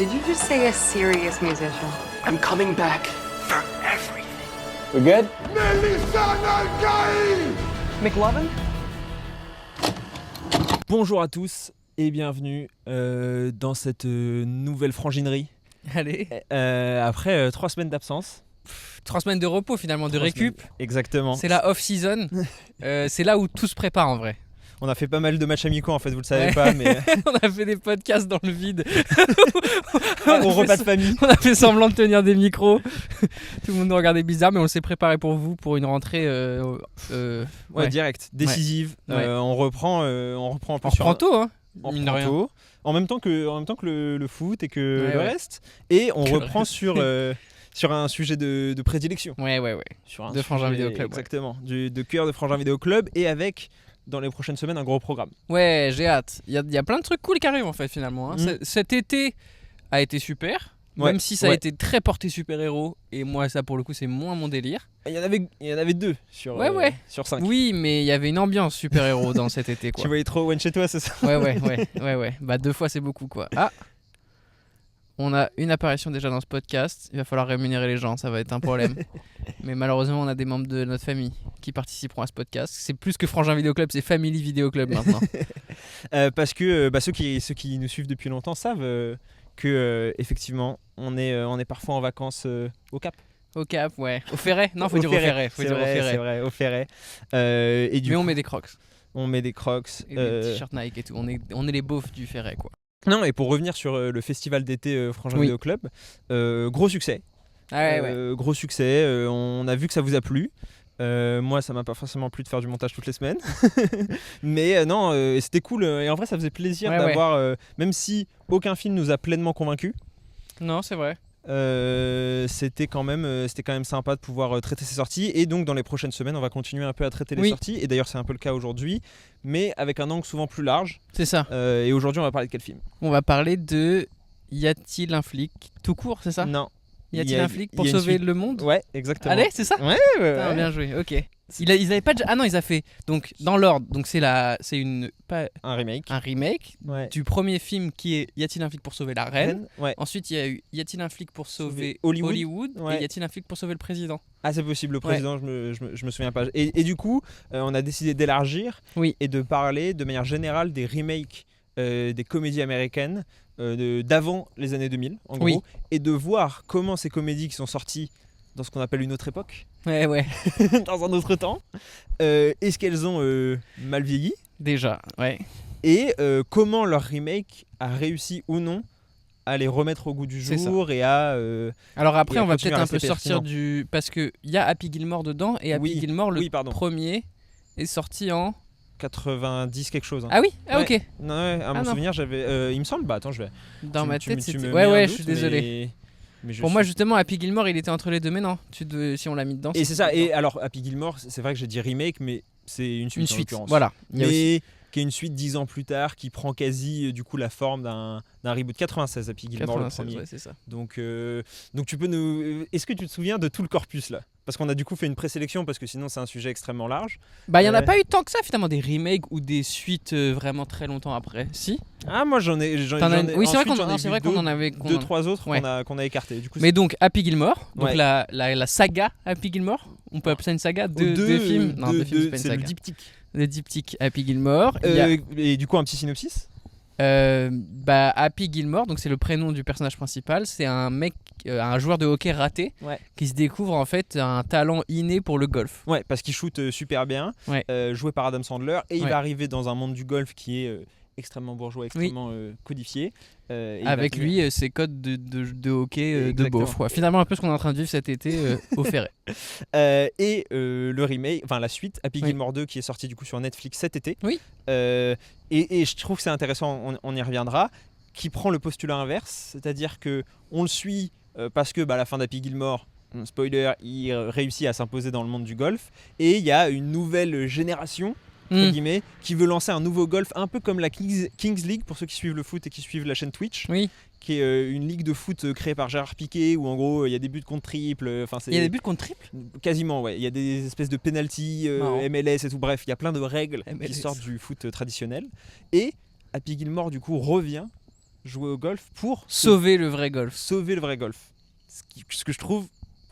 Did you just say a serious musician? I'm coming back for everything. We good? McLovin? Bonjour à tous et bienvenue dans cette nouvelle franginerie. Allez, Après 3 semaines d'absence. 3 semaines de repos finalement, de 3 récup. semaines. Exactement. C'est la off-season. C'est là où tout se prépare en vrai. On a fait pas mal de matchs amicaux en fait, vous le savez Ouais. pas, mais On a fait des podcasts dans le vide. au repas de famille. On a fait semblant de tenir des micros. Tout le monde nous regardait bizarre, mais on s'est préparé pour vous pour une rentrée. Ouais, direct, décisive. Ouais. On reprend un peu On sur reprend tôt, hein. on mine de reprend rien. tôt. En même temps que le foot et que Ouais, le ouais. reste. Et on Que le reprend reste. sur un sujet de prédilection. Ouais. Sur un De Frangin sujet- Vidéo Club, ouais. Exactement, de cœur de Frangin Vidéo Club et avec, dans les prochaines semaines, un gros programme. Ouais, j'ai hâte. Il y a plein de trucs cool qui arrivent en fait finalement. Hein. Cet été a été super. Ouais, Même si ça a ouais. été très porté super-héros. Et moi, ça pour le coup, c'est moins mon délire. Il y en avait 2 sur, Ouais. sur 5. Oui, mais il y avait une ambiance super-héros dans cet été quoi. Tu voyais trop One chez toi, c'est ça? Ouais. Bah 2 fois c'est beaucoup quoi. Ah, on a une apparition déjà dans ce podcast. Il va falloir rémunérer les gens, ça va être un problème. Mais malheureusement, on a des membres de notre famille qui participeront à ce podcast. C'est plus que Frangin Vidéo Club, c'est Family Vidéo Club maintenant. Parce que ceux qui nous suivent depuis longtemps savent que effectivement on est parfois en vacances au Cap. Au Cap, ouais. Au Ferret. Non, faut dire au Ferret. C'est vrai, au Ferret. Et du Mais coup, on met des crocs on met des crocs. et des t-shirts Nike et tout. On est les beaufs du Ferret quoi. Non, et pour revenir sur le festival d'été Frangin Oui. Vidéo Club, gros succès. Ah ouais. Gros succès. On a vu que ça vous a plu. Moi, ça m'a pas forcément plu de faire du montage toutes les semaines. Mais non, c'était cool. Et en vrai, ça faisait plaisir Ouais, d'avoir, même si aucun film nous a pleinement convaincus, Non, c'est vrai. c'était quand même sympa de pouvoir traiter ces sorties. Et donc, dans les prochaines semaines, on va continuer un peu à traiter les Oui. sorties. Et d'ailleurs, c'est un peu le cas aujourd'hui, mais avec un angle souvent plus large. C'est ça. Et aujourd'hui, on va parler de quel film? On va parler de Y a-t-il un flic tout court, c'est ça? Non. Y a-t-il un flic pour il y a une sauver suite. le monde? Ouais, exactement. Allez, c'est ça? Ouais. Putain, bien joué, ok. Ils avaient pas déjà... Ah non, ils avaient fait. Donc, dans l'ordre, donc c'est Un remake. un remake Ouais. du premier film qui est Y a-t-il un flic pour sauver la reine? Ouais. Ensuite, il y a eu Y a-t-il un flic pour sauver Hollywood. Hollywood? Ouais. Et Y a-t-il un flic pour sauver le président? Ah, c'est possible, le président, je me souviens pas. Et du coup, on a décidé d'élargir Oui. et de parler de manière générale des remakes des comédies américaines d'avant les années 2000, en gros, Oui. et de voir comment ces comédies qui sont sorties dans ce qu'on appelle une autre époque, Ouais. dans un autre temps, est-ce qu'elles ont mal vieilli, Déjà, ouais. et comment leur remake a réussi ou non à les remettre au goût du C'est jour et à... Alors après, Et à on va continuer peut-être à un peu rester sortir pertinent. du... Parce qu'il y a Happy Gilmore dedans, et Happy Oui. Gilmore, le Oui, pardon. premier, est sorti en... 90 quelque chose. Hein. Ah oui? Ah Ouais. ok. Non, ouais, à mon non. souvenir, j'avais... il me semble, attends, je vais... Dans ma tête, tu c'était... me Ouais, mets un je doute, suis désolé. mais je Pour moi, suis- justement, Happy Gilmore, il était entre les deux, mais non. Si on l'a mis dedans... Et c'est ça, et alors Happy Gilmore, c'est vrai que j'ai dit remake, mais c'est une suite Une en suite, l'occurrence. voilà. Il y a aussi- Mais qui est une suite 10 ans plus tard, qui prend quasi du coup la forme d'un reboot 96, Happy Gilmore 96, le premier. ouais, c'est ça. Donc tu peux nous... Est-ce que tu te souviens de tout le corpus là? Parce qu'on a du coup fait une présélection, parce que sinon c'est un sujet extrêmement large. Bah, il y en a Ouais. pas eu tant que ça, finalement, des remakes ou des suites vraiment très longtemps après. Si? Ah, moi j'en ai... Oui, c'est vrai ensuite, j'en ai c'est vu vrai qu'on en avait... deux, trois autres Ouais. qu'on a écartés. Du coup, Mais donc, Happy Gilmore, donc Ouais. la saga Happy Gilmore, on peut appeler ça une saga? Deux films? Non, deux films, c'est pas une c'est le saga. diptyque. Le diptyque Happy Gilmore. Il y a- Et du coup, un petit synopsis. Bah, Happy Gilmore, donc c'est le prénom du personnage principal, c'est un mec, un joueur de hockey raté, Ouais. qui se découvre en fait un talent inné pour le golf. Ouais, parce qu'il shoot super bien, Ouais. joué par Adam Sandler, et il Ouais. va arriver dans un monde du golf qui est extrêmement bourgeois, extrêmement codifié. Et il va Avec venir- lui, ses codes de hockey de Exactement. beauf. Ouais. Finalement, un peu ce qu'on est en train de vivre cet été au Ferret. et le remake, enfin la suite, Happy Oui. Gilmore 2, qui est sorti du coup sur Netflix cet été. Oui. Et je trouve que c'est intéressant, on y reviendra, qui prend le postulat inverse, c'est-à-dire que on le suit parce que à la fin d'Happy Gilmore, spoiler, il réussit à s'imposer dans le monde du golf, et il y a une nouvelle génération entre Mm. guillemets, qui veut lancer un nouveau golf, un peu comme la Kings League, pour ceux qui suivent le foot et qui suivent la chaîne Twitch, Oui. qui est une ligue de foot créée par Gérard Piqué, où en gros il y a des buts contre triple. Il y a des buts contre triple. Quasiment, ouais. Il y a des espèces de penalty, Marrant. MLS et tout. Bref, il y a plein de règles MLS. qui sortent du foot traditionnel. Et Happy Gilmore, du coup, revient jouer au golf pour Sauver le vrai golf. sauver le vrai golf. Ce que je trouve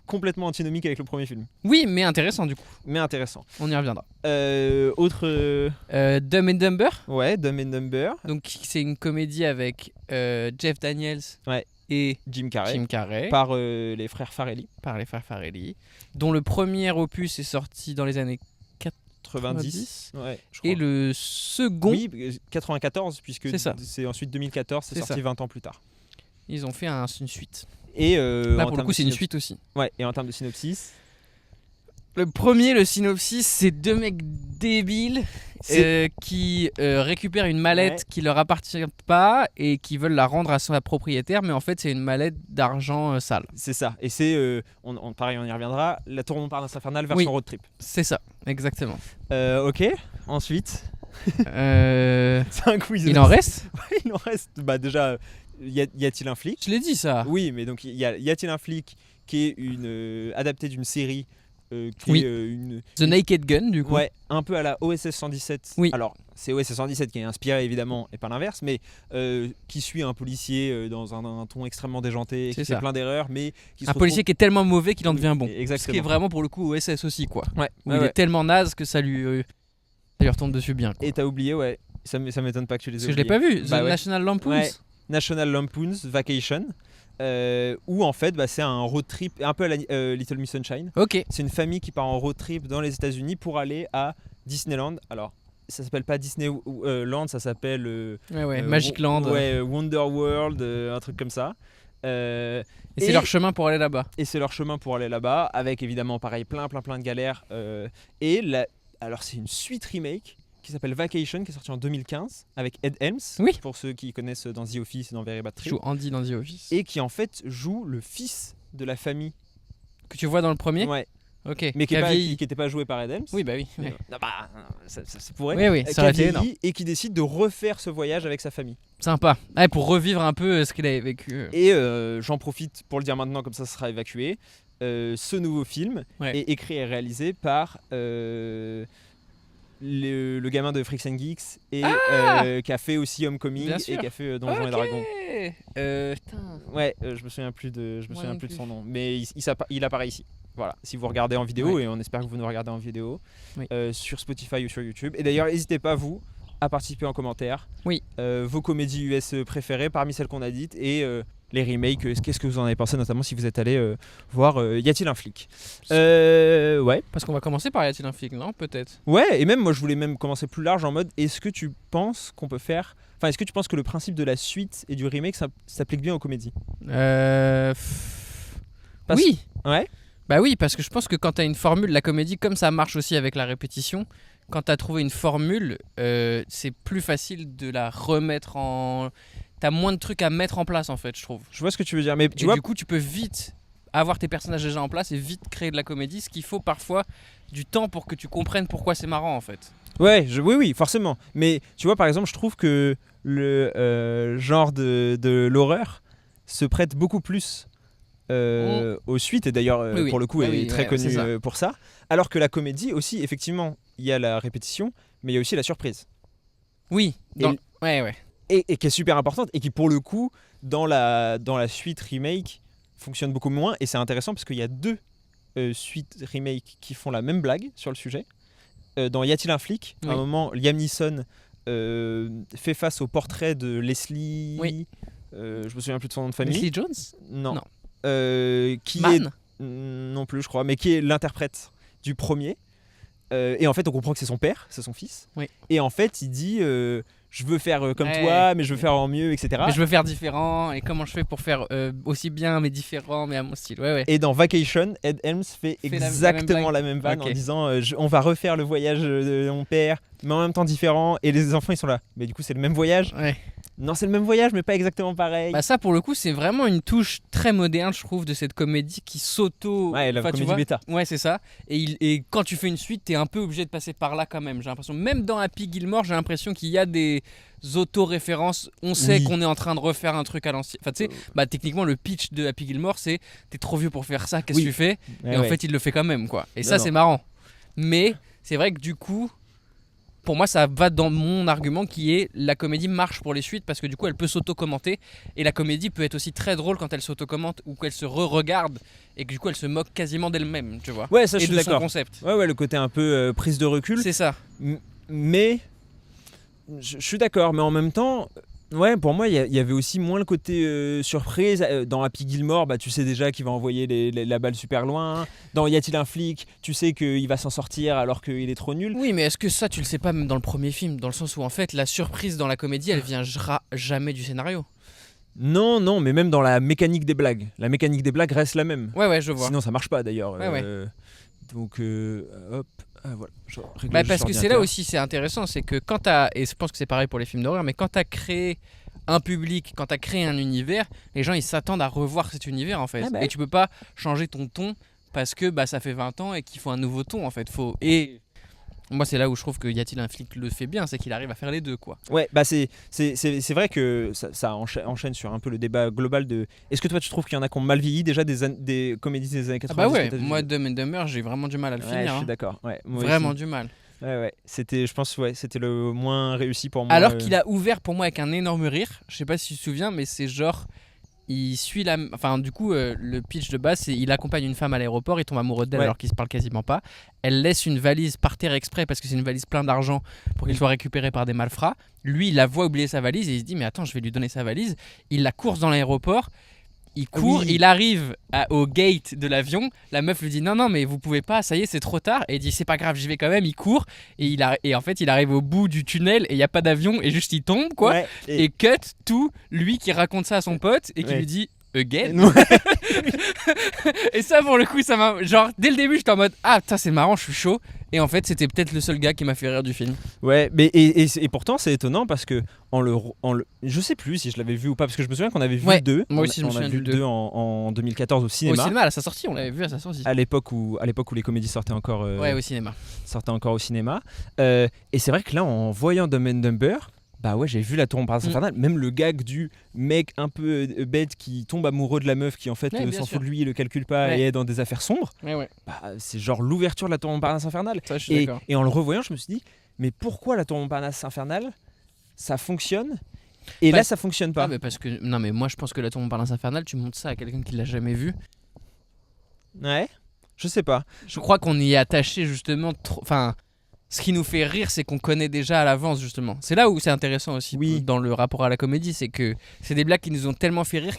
complètement antinomique avec le premier film. Oui, mais intéressant du coup. Mais intéressant. On y reviendra. Autre... Dumb and Dumber. Ouais, Dumb and Dumber. Donc c'est une comédie avec Jeff Daniels Ouais. et Jim Carrey. Jim Carrey Par les frères Farrelly. par les frères Farrelly, dont le premier opus est sorti dans les années 90. Ouais, je crois. et le second, Oui, 94, puisque C'est ça. c'est ensuite 2014, c'est C'est sorti ça. 20 ans plus tard. ils ont fait une suite. Et Là en pour le termes coup de c'est une synopsis- suite aussi. Ouais, et en termes de synopsis, Le synopsis, c'est deux mecs débiles qui récupèrent une mallette Ouais. qui leur appartient pas et qui veulent la rendre à sa propriétaire, mais en fait c'est une mallette d'argent sale. c'est ça. Et c'est, pareil, on y reviendra, la Tour Montparnasse infernale version Oui. road trip. C'est ça, exactement. Ok, ensuite, Euh, c'est un quiz. il en reste Il en reste. Bah déjà, y a-t-il un flic? Je l'ai dit ça. Oui, mais donc y a-t-il un flic qui est adapté d'une série qui Oui. est une The Naked Gun du coup. ouais, un peu à la OSS 117. Oui. Alors, c'est OSS 117 qui est inspiré évidemment et pas l'inverse, mais qui suit un policier dans un ton extrêmement déjanté, C'est qui ça. fait plein d'erreurs, mais qui se Un policier qui est tellement mauvais qu'il en devient bon. Exactement. Ce qui est vraiment pour le coup OSS aussi quoi. Ouais. Où ouais, il ouais. est tellement naze que ça lui retombe dessus bien. Quoi. Et t'as oublié, ouais. Ça m'étonne pas que tu les aies Parce que je l'ai oubliés. pas vu. The Bah ouais. National Lampoons. Ouais. National Lampoon's Vacation, où en fait c'est un road trip un peu à la Little Miss Sunshine. Ok. C'est une famille qui part en road trip dans les États-Unis pour aller à Disneyland. Alors, ça s'appelle pas Disneyland, ça s'appelle Ouais. Magic Land. ouais, Wonder World, un truc comme ça. Et c'est leur chemin pour aller là-bas. Et c'est leur chemin pour aller là-bas, avec évidemment pareil plein de galères. Alors c'est une suite remake qui s'appelle Vacation, qui est sortie en 2015 avec Ed Helms, Oui. pour ceux qui connaissent dans The Office et dans Very Bad Qui Trip, joue Andy dans The Office. et qui en fait joue le fils de la famille. Que tu vois dans le premier. Ouais. Ok. Mais qui a vieilli. n'était pas joué par Ed Helms. Oui bah oui. Non, ça pourrait. Oui, oui, Qui ça a aurait été vieilli énorme. et qui décide de refaire ce voyage avec sa famille. Sympa. Ouais, pour revivre un peu ce qu'il avait vécu. Et j'en profite pour le dire maintenant, comme ça sera évacué. Ce nouveau film Ouais. est écrit et réalisé par le gamin de Freaks and Geeks et qui a fait aussi Homecoming Bien et sûr. qui a fait Donjons et Dragons. Putain. Ouais, je me souviens plus de non de plus. son nom, mais il apparaît ici. Voilà, si vous regardez en vidéo, Ouais. et on espère que vous nous regardez en vidéo, Oui. sur Spotify ou sur YouTube. Et d'ailleurs, n'hésitez pas, vous, à participer en commentaire. Oui. Vos comédies US préférées parmi celles qu'on a dites et les remakes, qu'est-ce que vous en avez pensé, notamment si vous êtes allé voir Y a-t-il un flic? Ouais. Parce qu'on va commencer par Y a-t-il un flic, non? Peut-être. Ouais, et même moi je voulais même commencer plus large en mode est-ce que tu penses qu'on peut faire. Enfin, est-ce que tu penses que le principe de la suite et du remake s'applique bien aux comédies? Parce- Oui. Ouais. Bah oui, parce que je pense que quand t'as une formule, la comédie, comme ça marche aussi avec la répétition, quand t'as trouvé une formule, c'est plus facile de la remettre en... T'as moins de trucs à mettre en place en fait, je trouve. Je vois ce que tu veux dire, mais Et tu vois. du coup, tu peux vite avoir tes personnages déjà en place et vite créer de la comédie, ce qu'il faut parfois du temps pour que tu comprennes pourquoi c'est marrant en fait. Ouais, oui, forcément. Mais tu vois, par exemple, je trouve que le genre de l'horreur se prête beaucoup plus aux suites, et d'ailleurs, Oui. pour le coup, Ah est oui, très ouais, connu c'est ça. pour ça. Alors que la comédie aussi, effectivement, il y a la répétition, mais il y a aussi la surprise. Oui, Et dans... le- ouais. Et qui est super importante, et qui, pour le coup, dans la suite remake, fonctionne beaucoup moins. Et c'est intéressant parce qu'il y a deux suites remake qui font la même blague sur le sujet. Dans Y a-t-il un flic, à un Oui. moment, Liam Neeson fait face au portrait de Leslie. Oui. Je me souviens plus de son nom de famille. Leslie Jones? Non. Non. Qui Man? est non plus, je crois, mais qui est l'interprète du premier. Et en fait, on comprend que c'est son père, c'est son fils. Oui. Et en fait, il dit je veux faire comme Ouais. toi, mais je veux faire en mieux, etc. Mais je veux faire différent et comment je fais pour faire aussi bien mais différent mais à mon style. Ouais. Et dans Vacation, Ed Helms fait Fait la même exactement blague. la même vanne Ok. en disant on va refaire le voyage de mon père, mais en même temps différent. Et les enfants ils sont là. Mais du coup, c'est le même voyage. Ouais. Non, c'est le même voyage, mais pas exactement pareil. Bah ça pour le coup c'est vraiment une touche très moderne je trouve de cette comédie qui s'auto... Ouais, la Enfin, tu comédie vois, bêta. Ouais c'est ça. Et quand tu fais une suite t'es un peu obligé de passer par là quand même. J'ai l'impression. Même dans Happy Gilmore j'ai l'impression qu'il y a des auto-références. On sait Oui. qu'on est en train de refaire un truc à l'ancienne. Enfin tu sais, bah techniquement le pitch de Happy Gilmore c'est t'es trop vieux pour faire ça, qu'est-ce Oui. que tu fais? Ouais, Et en ouais. fait il le fait quand même quoi. Et Non, ça non. c'est marrant. Mais c'est vrai que du coup pour moi, ça va dans mon argument qui est la comédie marche pour les suites parce que du coup, elle peut s'auto-commenter et la comédie peut être aussi très drôle quand elle s'auto-commente ou qu'elle se re-regarde et que du coup, elle se moque quasiment d'elle-même, tu vois. Ouais, ça, et je suis de son d'accord. concept. Ouais, le côté un peu prise de recul. C'est ça. Mais je suis d'accord, mais en même temps, ouais, pour moi, il y avait aussi moins le côté surprise. Dans Happy Gilmore, bah, tu sais déjà qu'il va envoyer la balle super loin. Dans Y a-t-il un flic, tu sais qu'il va s'en sortir alors qu'il est trop nul. Oui, mais est-ce que ça, tu le sais pas même dans le premier film, dans le sens où en fait, la surprise dans la comédie, elle vient jamais du scénario. Non, mais même dans la mécanique des blagues. La mécanique des blagues reste la même. Ouais, je vois. Sinon, ça marche pas d'ailleurs. Ouais. Donc, hop. Voilà. Parce que c'est là aussi, c'est intéressant, c'est que quand t'as, et je pense que c'est pareil pour les films d'horreur, mais quand t'as créé un public, quand t'as créé un univers, les gens ils s'attendent à revoir cet univers en fait. Ah bah. Et tu peux pas changer ton ton parce que bah, ça fait 20 ans et qu'il faut un nouveau ton en fait. Et moi c'est là où je trouve que Y a-t-il un flic le fait bien, c'est qu'il arrive à faire les deux quoi. Ouais, bah c'est vrai que ça enchaîne sur un peu le débat global de. Est-ce que toi tu trouves qu'il y en a qui ont mal vieilli déjà des comédies des années 90? Ah bah ouais, moi Dumb and Dumber j'ai vraiment du mal à le finir. Je suis d'accord. Ouais, moi vraiment aussi. du mal. Ouais. Je pense c'était le moins réussi pour moi. Alors qu'il a ouvert pour moi avec un énorme rire. Je sais pas si tu te souviens, mais c'est genre. Il suit enfin du coup le pitch de base c'est il accompagne une femme à l'aéroport, il tombe amoureux d'elle alors qu'ils se parlent quasiment pas. Elle laisse une valise par terre exprès parce que c'est une valise pleine d'argent pour qu'il soit récupéré par des malfrats. Lui il la voit oublier sa valise et il se dit mais attends je vais lui donner sa valise. Il la course dans l'aéroport. Il court, il arrive au gate de l'avion. La meuf lui dit non mais vous pouvez pas, ça y est c'est trop tard. Et il dit c'est pas grave j'y vais quand même. Il court et en fait il arrive au bout du tunnel et il y a pas d'avion et juste il tombe quoi. Ouais, et cut tout lui qui raconte ça à son pote et qui lui dit again. Et ça pour le coup ça m'a genre dès le début j'étais en mode ah putain c'est marrant je suis chaud. Et en fait c'était peut-être le seul gars qui m'a fait rire du film. Ouais, mais et pourtant c'est étonnant parce que je sais plus si je l'avais vu ou pas parce que je me souviens qu'on avait vu le 2. Moi aussi je me souviens vu le 2 en 2014 au cinéma. Au cinéma à sa sortie, on l'avait vu à sa sortie. À l'époque où les comédies sortaient encore au cinéma. Et c'est vrai que là en voyant Dumb and Dumber, bah ouais, j'ai vu la tour Montparnasse infernale, même le gag du mec un peu bête qui tombe amoureux de la meuf qui en fait s'en fout de lui, le calcule pas et est dans des affaires sombres. Bah, c'est genre l'ouverture de la tour Montparnasse infernale. Ça, je suis d'accord. Et en le revoyant, je me suis dit mais pourquoi la tour Montparnasse infernale ça fonctionne et là ça fonctionne pas. Ah mais parce que non mais moi je pense que la tour Montparnasse infernale, tu montres ça à quelqu'un qui l'a jamais vu. Ouais. Je sais pas. Je crois qu'on y est attaché justement trop. Enfin, ce qui nous fait rire, c'est qu'on connaît déjà à l'avance justement. C'est là où c'est intéressant aussi dans le rapport à la comédie, c'est que c'est des blagues qui nous ont tellement fait rire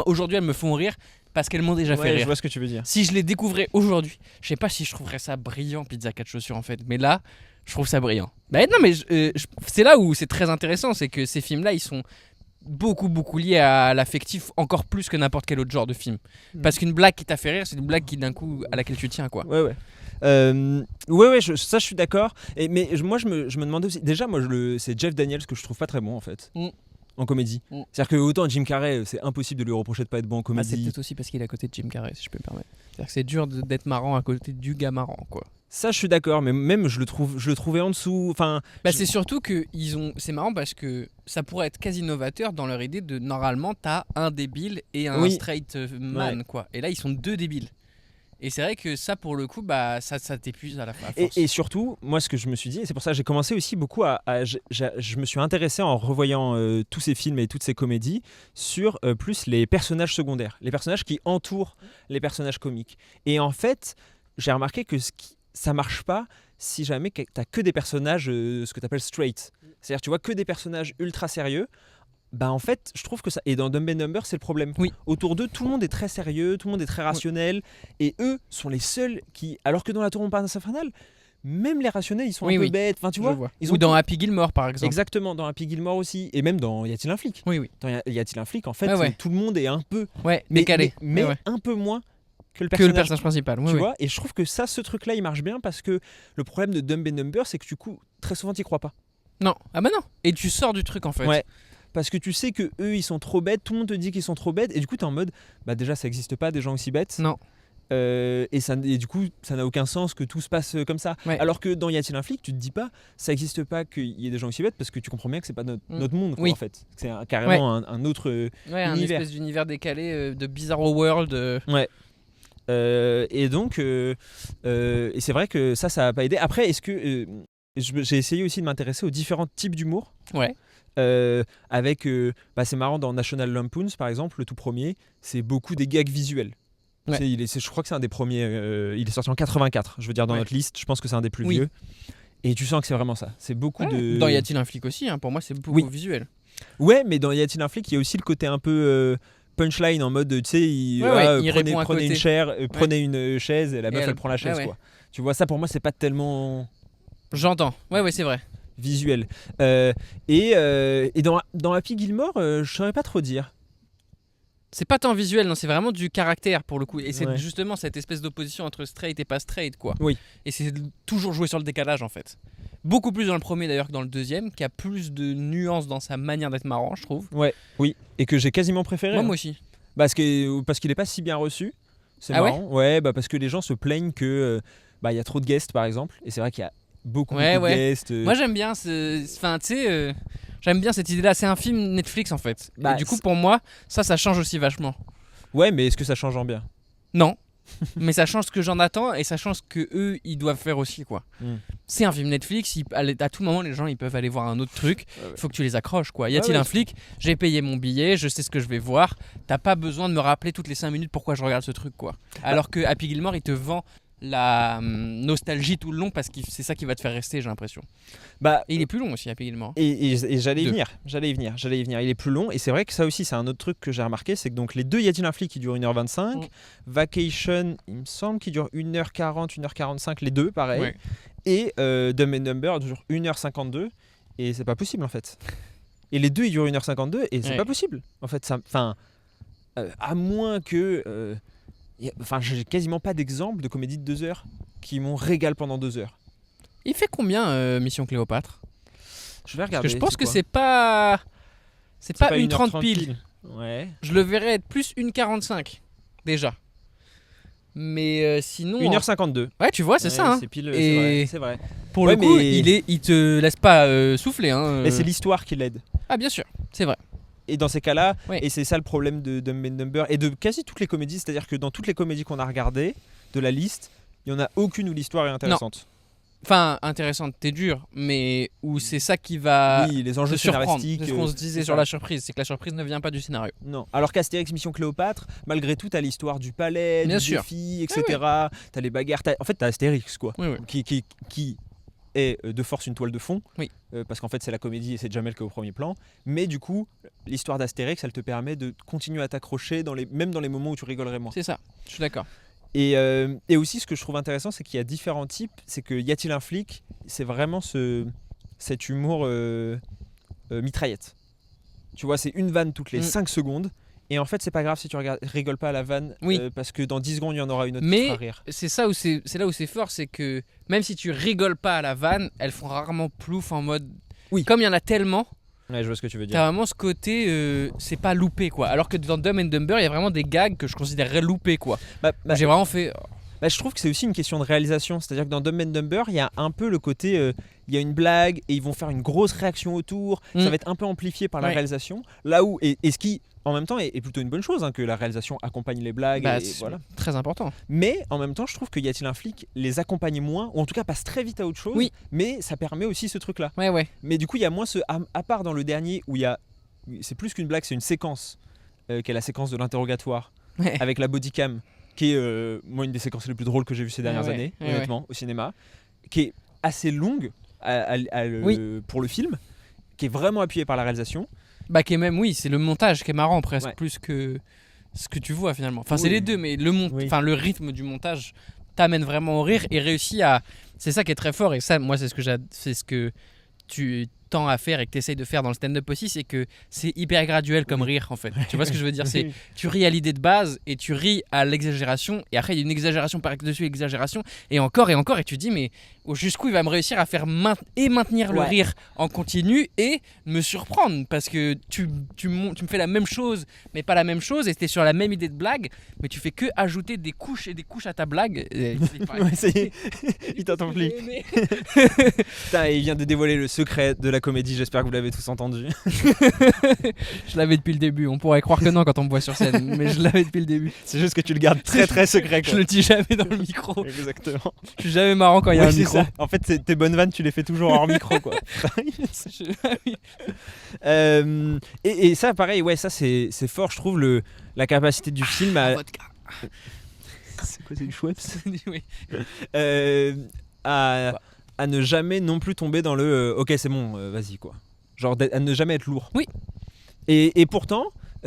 aujourd'hui elles me font rire parce qu'elles m'ont déjà fait rire. Je vois ce que tu veux dire. Si je les découvrais aujourd'hui, je sais pas si je trouverais ça brillant Pizza 4 chaussures en fait, mais là, je trouve ça brillant. Bah non mais c'est là où c'est très intéressant, c'est que ces films-là, ils sont beaucoup liés à l'affectif encore plus que n'importe quel autre genre de film. Parce qu'une blague qui t'a fait rire, c'est une blague qui d'un coup à laquelle tu tiens quoi. Ouais. Ça je suis d'accord. Mais moi je me demandais aussi. Déjà moi c'est Jeff Daniels que je trouve pas très bon en fait. En comédie. C'est-à-dire que autant Jim Carrey, c'est impossible de lui reprocher de pas être bon en comédie. C'est peut-être aussi parce qu'il est à côté de Jim Carrey, si je peux me permettre. C'est-à-dire que c'est dur d'être marrant à côté du gars marrant, quoi. Ça, je suis d'accord, mais même je le trouvais en dessous. Enfin, c'est surtout que c'est marrant parce que ça pourrait être quasi novateur dans leur idée de normalement t'as un débile et un straight man, quoi. Et là ils sont deux débiles. Et c'est vrai que ça, pour le coup, bah, ça t'épuise à la fin. Et surtout, moi, ce que je me suis dit, et c'est pour ça que j'ai commencé aussi beaucoup je me suis intéressé en revoyant tous ces films et toutes ces comédies sur plus les personnages secondaires, les personnages qui entourent les personnages comiques. Et en fait, j'ai remarqué que ça marche pas si jamais t'as que des personnages, ce que t'appelles straight. C'est-à-dire, tu vois, que des personnages ultra sérieux. Bah en fait, je trouve que ça. Et dans Dumb and Dumber, c'est le problème. Autour d'eux, tout le monde est très sérieux, tout le monde est très rationnel. Et eux sont les seuls qui. Alors que dans la tour Montparnasse infernale, même les rationnels, ils sont un peu bêtes. Enfin, tu vois. Ou dans Happy Gilmore, par exemple. Exactement, dans Happy Gilmore aussi. Et même dans Y a-t-il un flic? Oui. Dans Y a-t-il un flic, en fait, tout le monde est un peu. Décalé. Mais un peu moins que le personnage principal. Tu vois. Et je trouve que ce truc-là, il marche bien parce que le problème de Dumb and Dumber, c'est que du coup, très souvent, t'y crois pas. Non. Ah bah non. Et tu sors du truc, en fait. Ouais. Parce que tu sais que eux ils sont trop bêtes, tout le monde te dit qu'ils sont trop bêtes, et du coup t'es en mode bah déjà ça existe pas des gens aussi bêtes. Non. Et du coup ça n'a aucun sens que tout se passe comme ça. Alors que dans Y a-t-il un flic, tu te dis pas ça existe pas qu'il y ait des gens aussi bêtes parce que tu comprends bien que c'est pas notre monde quoi, en fait. C'est carrément un autre univers. Un espèce d'univers décalé de Bizarro World. Ouais. Et donc et c'est vrai que ça a pas aidé. Après est-ce que j'ai essayé aussi de m'intéresser aux différents types d'humour. Ouais. C'est marrant, dans National Lampoons par exemple, le tout premier, c'est beaucoup des gags visuels. Ouais. Je crois que c'est un des premiers, il est sorti en 84, je veux dire dans Ouais. notre liste, je pense que c'est un des plus Oui. vieux. Et tu sens que c'est vraiment ça, c'est beaucoup de... Dans Y a-t-il un flic aussi, hein, pour moi c'est beaucoup Oui. visuel. Ouais, mais dans Y a-t-il un flic, il y a aussi le côté un peu punchline, en mode, tu sais, il répond à prenez côté. une chaise, prenez une chaise et la meuf elle prend la chaise, ouais. quoi. Tu vois, ça pour moi c'est pas tellement J'entends, ouais c'est vrai. visuel. Et dans Happy Gilmore, je saurais pas trop dire. C'est pas tant visuel, non, c'est vraiment du caractère pour le coup. Et c'est Ouais. justement cette espèce d'opposition entre straight et pas straight, quoi. Oui. Et c'est toujours jouer sur le décalage, en fait. Beaucoup plus dans le premier d'ailleurs que dans le deuxième, qui a plus de nuances dans sa manière d'être marrant, je trouve. Ouais, oui. Et que j'ai quasiment préféré. Moi aussi. Parce qu'il est pas si bien reçu. C'est Ah ouais marrant. Ouais, parce que les gens se plaignent que il y a trop de guests, par exemple. Et c'est vrai qu'il y a beaucoup de guests. Moi j'aime bien enfin tu sais j'aime bien cette idée là, c'est un film Netflix en fait. Bah, et du coup pour moi ça change aussi vachement. Ouais, mais est-ce que ça change en bien? Non. Mais ça change ce que j'en attends et ça change ce que eux ils doivent faire aussi quoi. C'est un film Netflix, à tout moment les gens ils peuvent aller voir un autre truc, faut que tu les accroches quoi. Y a-t-il un flic? J'ai payé mon billet, je sais ce que je vais voir, t'as pas besoin de me rappeler toutes les 5 minutes pourquoi je regarde ce truc quoi. Alors que Happy Gilmore il te vend la nostalgie tout le long parce que c'est ça qui va te faire rester, j'ai l'impression. Et il est plus long aussi Happy Gilmore. Et j'allais y venir. Il est plus long et c'est vrai que ça aussi c'est un autre truc que j'ai remarqué, c'est que donc les deux Y a-t-il un flic qui durent 1h25, Vacation il me semble qui dure 1h40, 1h45 les deux pareil. Ouais. Et Dumb and Dumber dure 1h52 et c'est pas possible en fait. Et les deux ils durent 1h52 et c'est pas possible en fait, à moins que j'ai quasiment pas d'exemple de comédie de 2 heures qui m'ont régalé pendant 2 heures. Il fait combien Mission Cléopâtre? Je vais regarder. Parce que je pense que quoi. c'est pas une 30 1h30 pile. Ouais. Je le verrais être plus une 45 déjà. Mais sinon 1h52. Ouais, tu vois, c'est ça hein. C'est pile, Et c'est vrai. Pour Ouais, le coup, mais- il te laisse pas souffler hein. Mais c'est l'histoire qui l'aide. Ah bien sûr, c'est vrai. Et dans ces cas-là, Ouais. et c'est ça le problème de Dumb and Dumber et de quasi toutes les comédies, c'est-à-dire que dans toutes les comédies qu'on a regardées de la liste, il y en a aucune où l'histoire est intéressante. Enfin, intéressante, t'es dur, mais où c'est ça qui va Oui, les te enjeux surprendre. scénaristiques. C'est ce qu'on se disait c'est sur ça. la surprise, c'est que la surprise ne vient pas du scénario. Non. Alors qu'Astérix Mission Cléopâtre, malgré tout, t'as l'histoire du palais, Bien du sûr. défi, etc. T'as les bagarres. En fait, t'as Astérix, quoi. Oui, oui. Qui est de force une toile de fond. Oui. Parce qu'en fait, c'est la comédie et c'est Jamel qui est au premier plan. Mais du coup, l'histoire d'Astérix, elle te permet de continuer à t'accrocher, même dans les moments où tu rigolerais moins. C'est ça, je suis d'accord. Et aussi, ce que je trouve intéressant, c'est qu'il y a différents types. C'est que Y a-t-il un flic? C'est vraiment cet humour mitraillette. Tu vois, c'est une vanne toutes les 5 secondes. Et en fait, c'est pas grave si tu rigoles pas à la vanne. Oui. Parce que dans 10 secondes, il y en aura une autre qui Mais fera rire. c'est là où c'est fort, c'est que même si tu rigoles pas à la vanne, elles font rarement plouf en mode. Oui. Comme il y en a tellement, Ouais, je vois ce que tu veux dire. t'as vraiment ce côté, c'est pas loupé quoi. Alors que dans Dumb and Dumber, il y a vraiment des gags que je considérerais loupés quoi. J'ai vraiment fait. Je trouve que c'est aussi une question de réalisation. C'est-à-dire que dans Dumb and Dumber, il y a un peu le côté, il y a une blague et ils vont faire une grosse réaction autour. Ça va être un peu amplifié par la Ouais. réalisation. Là où, et ce qui, en même temps, est plutôt une bonne chose, hein, que la réalisation accompagne les blagues. Et C'est voilà. très important. Mais en même temps, je trouve que Y a-t-il un flic les accompagne moins, ou en tout cas passe très vite à autre chose. Oui. Mais ça permet aussi ce truc-là. Ouais. Mais du coup, il y a moins à part dans le dernier où il y a, c'est plus qu'une blague, c'est une séquence, qui est la séquence de l'interrogatoire Ouais. avec la bodycam, qui est moi une des séquences les plus drôles que j'ai vues ces dernières Ouais, années, ouais, honnêtement, au cinéma, qui est assez longue pour le film, qui est vraiment appuyée par la réalisation. Qui est même, oui, c'est le montage qui est marrant presque Ouais. plus que ce que tu vois finalement. Enfin, c'est Oui. les deux, mais Oui. le rythme du montage t'amène vraiment au rire et réussit à. C'est ça qui est très fort et ça, moi, c'est ce que tu tends à faire et que tu essayes de faire dans le stand-up aussi, c'est que c'est hyper graduel comme rire en fait. Tu vois ce que je veux dire? C'est tu ris à l'idée de base et tu ris à l'exagération et après il y a une exagération par-dessus exagération et encore et tu dis mais jusqu'où il va me réussir à faire maintenir le Ouais. rire en continu et me surprendre parce que tu me fais la même chose mais pas la même chose et t'es sur la même idée de blague mais tu fais que ajouter des couches et des couches à ta blague. Et Ouais, il t'entend plus. Mais- Putain, il vient de dévoiler le secret de la comédie, j'espère que vous l'avez tous entendu. Je l'avais depuis le début. On pourrait croire que non quand on me voit sur scène, mais je l'avais depuis le début. C'est juste que tu le gardes très très secret. Je Quoi. le dis jamais dans le micro. Exactement. Je suis jamais marrant quand il y a Oui, un c'est micro. ça. En fait, tes bonnes vannes, tu les fais toujours hors micro, quoi. Ah oui. Et ça, pareil, ouais, ça c'est fort, je trouve, la capacité du film à. Vodka. C'est quoi, c'est du Schweppes Oui. À ne jamais non plus tomber dans le ok, c'est bon, vas-y, quoi. Genre, à ne jamais être lourd. Oui. Et pourtant,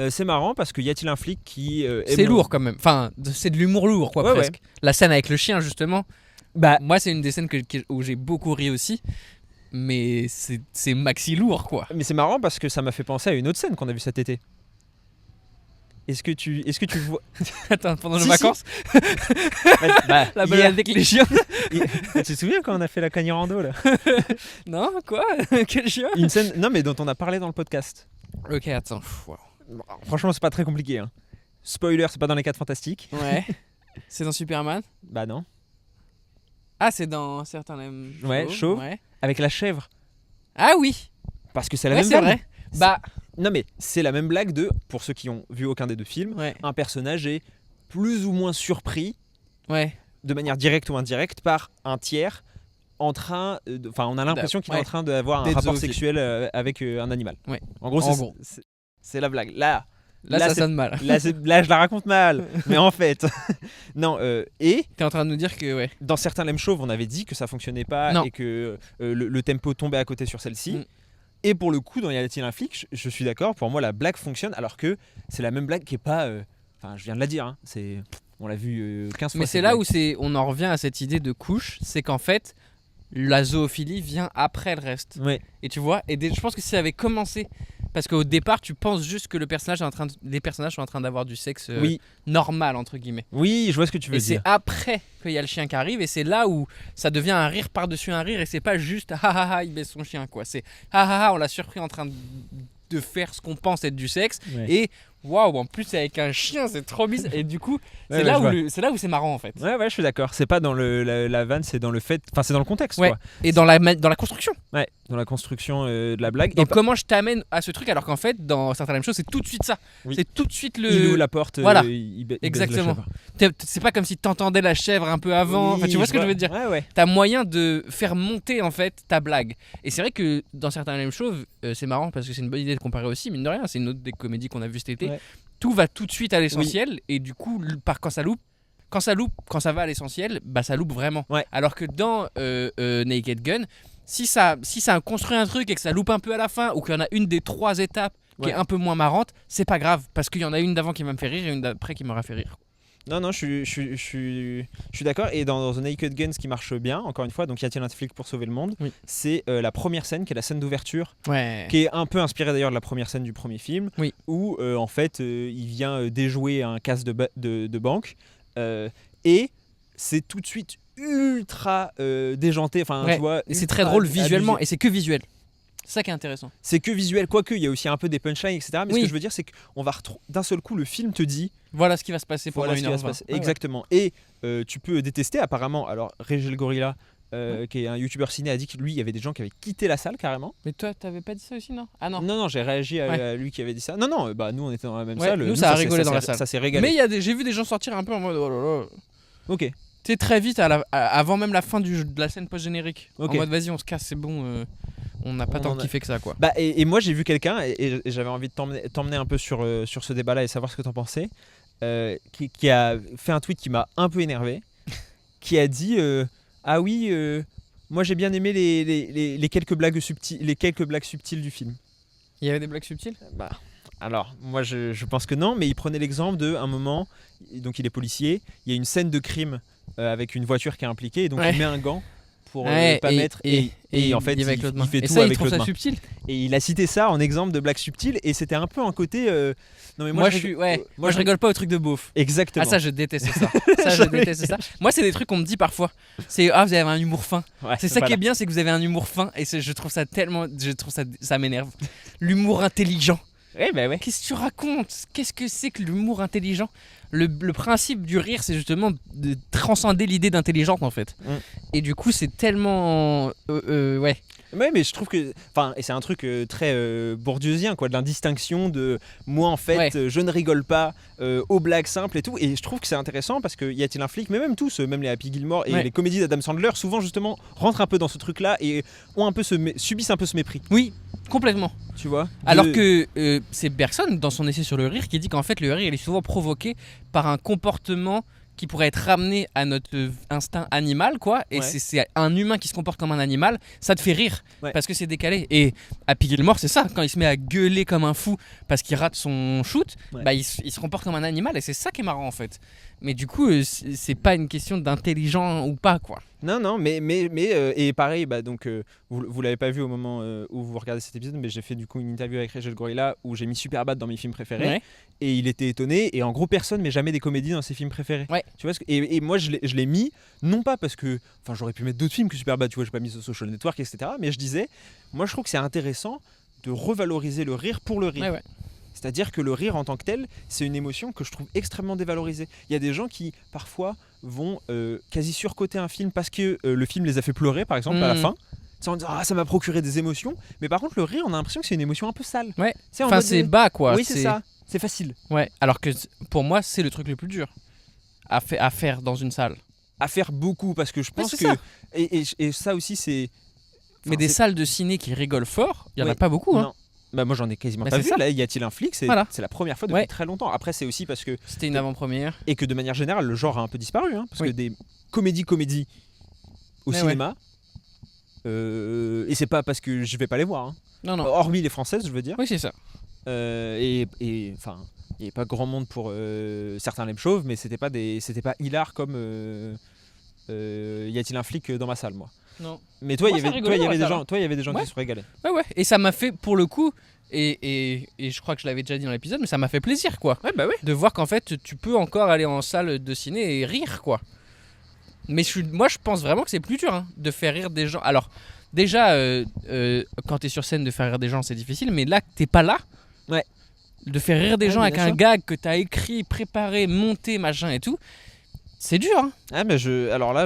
c'est marrant parce que y a-t-il un flic qui. C'est lourd quand même. Enfin, c'est de l'humour lourd, quoi, Ouais, presque. La scène avec le chien, justement. Bah, Moi, c'est une des scènes où j'ai beaucoup ri aussi. Mais c'est maxi lourd, quoi. mais c'est marrant parce que ça m'a fait penser à une autre scène qu'on a vue cet été. Est-ce que tu vois. Attends, pendant nos Si, vacances, Bah, la hier, balade avec les chiens. tu te souviens quand on a fait la Cagnarando là Non, quoi? Quel chien? Une scène, non mais dont on a parlé dans le podcast. Ok, attends. Wow. Bon, franchement, c'est pas très compliqué. Hein. Spoiler, c'est pas dans les 4 Fantastiques. Ouais. C'est dans Superman? Bah non. Ah, c'est dans certains mêmes. Ouais, Chauve. Ouais. Avec la chèvre. Ah oui. Parce que c'est la Ouais, même c'est blague. vrai. Bah, Non mais c'est la même blague de, pour ceux qui ont vu aucun des deux films, ouais. un personnage est plus ou moins surpris, Ouais. de manière directe ou indirecte, par un tiers en train, enfin on a l'impression qu'il est Ouais. en train d'avoir un D'être rapport zoophile. sexuel avec un animal. Ouais. En gros, En c'est, gros. c'est la blague. Là, Là, ça c'est- sonne mal. là, là, je la raconte mal. Mais en fait, non. Et T'es en train de nous dire que, ouais. dans certains Lem Chauve, on avait dit que ça fonctionnait pas Non. et que le tempo tombait à côté sur celle-ci. Mm. Et pour le coup, dans Y a-t-il un flic, je suis d'accord. Pour moi, la blague fonctionne, alors que c'est la même blague qui est pas. Enfin, je viens de la dire. Hein, on l'a vu 15 fois. Mais cette c'est là blague. où on en revient à cette idée de couche, c'est qu'en fait, la zoophilie vient après le reste. Ouais. Et tu vois, je pense que si ça avait commencé, parce qu'au départ, tu penses juste que les personnages sont en train d'avoir du sexe Oui, normal, entre guillemets. oui, je vois ce que tu veux Et c'est dire. après qu'il y a le chien qui arrive, et c'est là où ça devient un rire par-dessus un rire, et c'est pas juste ah ah ah, il baisse son chien, quoi. C'est ah ah ah, on l'a surpris en train de faire ce qu'on pense être du sexe, Ouais. et waouh, en plus c'est avec un chien, c'est trop bizarre. Et du coup, Ouais, c'est ouais, là je vois. c'est là où c'est marrant en fait. Ouais, je suis d'accord. C'est pas dans la vanne, c'est dans le fait. Enfin, c'est dans le contexte, Ouais. quoi. Et dans la construction. Ouais, dans la construction de la blague. Donc Et comment je t'amène à ce truc alors qu'en fait dans certaines mêmes choses c'est tout de suite ça. Oui. C'est tout de suite il ouvre la porte. Voilà. Il baise la Exactement. chèvre. C'est pas comme si t'entendais la chèvre un peu avant. Enfin, Oui, tu vois ce que je veux dire. Ouais, ouais. T'as moyen de faire monter en fait ta blague. Et c'est vrai que dans certaines mêmes choses, c'est marrant parce que c'est une bonne idée de comparer aussi, mine de rien. C'est une autre des comédies qu'on a vu cet été. Ouais. Tout va tout de suite à l'essentiel et du coup, quand ça va à l'essentiel, bah ça loupe vraiment. Ouais. Alors que dans Naked Gun, si ça construit un truc et que ça loupe un peu à la fin ou qu'il y en a une des 3 étapes qui est un peu moins marrante, c'est pas grave parce qu'il y en a une d'avant qui va me faire rire et une d'après qui m'aura fait rire. Non, je suis d'accord. Et dans The Naked Gun, ce qui marche bien, encore une fois, donc y a-t-il un flic pour sauver le monde, Oui. c'est la première scène qui est la scène d'ouverture, Ouais. qui est un peu inspirée d'ailleurs de la première scène du premier film, Oui. où en fait il vient déjouer un casse de banque et c'est tout de suite ultra déjanté. Enfin, Ouais. tu vois, Et c'est très ultra drôle visuellement abusé. et c'est que visuel. C'est ça qui est intéressant. C'est que visuel, quoique il y a aussi un peu des punchlines, etc. Mais ce Oui. que je veux dire, c'est qu'on va d'un seul coup, le film te dit Voilà ce qui va se passer pendant voilà ce une qui va heure se 20. passer. Ouais, ouais. Exactement. Et tu peux détester apparemment. Alors Régel Gorilla, qui est un youtubeur ciné, a dit que lui, il y avait des gens qui avaient quitté la salle carrément. Mais toi, t'avais pas dit ça aussi, non? Ah non. Non, j'ai réagi à, Ouais. à lui qui avait dit ça. Non, bah nous on était dans la même Ouais, salle. nous, ça a rigolé dans s'est- la salle. Ça s'est régalé. Mais j'ai vu des gens sortir un peu en mode oh là là. Ok. Tu sais, très vite, avant même la fin de la scène post-générique. Ok. En mode vas-y, on se casse, c'est bon. On n'a pas On tant en a- kiffé que ça, quoi. Bah et moi j'ai vu quelqu'un et j'avais envie de t'emmener un peu sur ce débat-là et savoir ce que t'en pensais. Qui a fait un tweet qui m'a un peu énervé, qui a dit ah oui. Moi j'ai bien aimé les quelques blagues subtiles du film. Il y avait des blagues subtiles? Bah, alors, moi je pense que non, mais il prenait l'exemple de un moment, donc il est policier, il y a une scène de crime avec une voiture qui est impliquée, et donc Ouais. il met un gant pour Ouais, pas mettre, et en fait il y va avec l'autre main. fait Et tout ça, il avec trouve l'autre ça main. subtil. Et il a cité ça en exemple de blague subtile, et c'était un peu un côté. Non mais Moi, je suis. Ouais. Moi, je rigole pas au truc de beauf. Exactement. Ah, ça, je déteste ça. Je déteste ça. Moi, c'est des trucs qu'on me dit parfois. C'est vous avez un humour fin. Ouais, C'est ça qui voilà. est bien, c'est que vous avez un humour fin et je trouve ça tellement. Ça m'énerve. L'humour intelligent. Ouais, bah ouais. Qu'est-ce que tu racontes? Qu'est-ce que c'est que l'humour intelligent? Le principe du rire, c'est justement de transcender l'idée d'intelligente en fait. Mm. Et du coup, c'est tellement. Ouais. Ouais, mais je trouve que, enfin, et c'est un truc très bourdieusien, quoi, de l'indistinction de moi en fait, je ne rigole pas aux blagues simples et tout. Et je trouve que c'est intéressant parce que y a-t-il un flic, mais même tous, même les Happy Gilmore et les comédies d'Adam Sandler, souvent justement rentrent un peu dans ce truc-là et ont un peu subissent un peu ce mépris. Oui, complètement. Tu vois. Alors que c'est Bergson dans son essai sur le rire qui dit qu'en fait le rire il est souvent provoqué par un comportement qui pourrait être ramené à notre instinct animal, quoi. Et c'est un humain qui se comporte comme un animal, ça te fait rire parce que c'est décalé. Et Happy Gilmore, c'est ça, quand il se met à gueuler comme un fou parce qu'il rate son shoot, bah il se comporte comme un animal et c'est ça qui est marrant en fait. Mais du coup, c'est pas une question d'intelligent ou pas, quoi. Non, mais et pareil, bah donc vous l'avez pas vu au moment où vous regardez cet épisode, mais j'ai fait du coup une interview avec Rachel Gorilla où j'ai mis Superbad dans mes films préférés et il était étonné et en gros personne met jamais des comédies dans ses films préférés. Tu vois et moi je l'ai mis non pas parce que, enfin j'aurais pu mettre d'autres films que Superbad, tu vois, j'ai pas mis The Social Network etc. Mais je disais, moi je trouve que c'est intéressant de revaloriser le rire pour le rire. C'est-à-dire que le rire en tant que tel, c'est une émotion que je trouve extrêmement dévalorisée. Il y a des gens qui, parfois, vont quasi surcoter un film parce que le film les a fait pleurer, par exemple, à la fin. En disant, ça m'a procuré des émotions. Mais par contre, le rire, on a l'impression que c'est une émotion un peu sale. Enfin, c'est bas, quoi. Oui, c'est ça. C'est facile. Ouais, alors que pour moi, c'est le truc le plus dur à faire dans une salle. À faire beaucoup, parce que je pense que... Et ça aussi, c'est... Enfin, mais des salles de ciné qui rigolent fort, il n'y en a pas beaucoup. Hein. Bah moi j'en ai quasiment pas vu. Là, y a-t-il un flic, c'est la première fois depuis très longtemps. Après c'est aussi parce que c'était une avant-première et que de manière générale le genre a un peu disparu parce que des comédies au cinéma et c'est pas parce que je vais pas les voir. Non. Hormis les françaises, je veux dire. Oui, c'est ça. Et enfin, il n'y avait pas grand monde pour certains Lem Chauves, mais c'était pas hilar comme y a-t-il un flic dans ma salle, moi. Non. Mais toi, il y avait des gens qui se régalaient. Ouais. Et ça m'a fait, pour le coup, et je crois que je l'avais déjà dit dans l'épisode, mais ça m'a fait plaisir, quoi. De voir qu'en fait, tu peux encore aller en salle de ciné et rire, quoi. Mais moi, je pense vraiment que c'est plus dur de faire rire des gens. Alors, déjà, quand t'es sur scène, de faire rire des gens, c'est difficile, mais là, t'es pas là. De faire rire des gens avec un gag que t'as écrit, préparé, monté, machin et tout. C'est dur, hein. Mais alors là,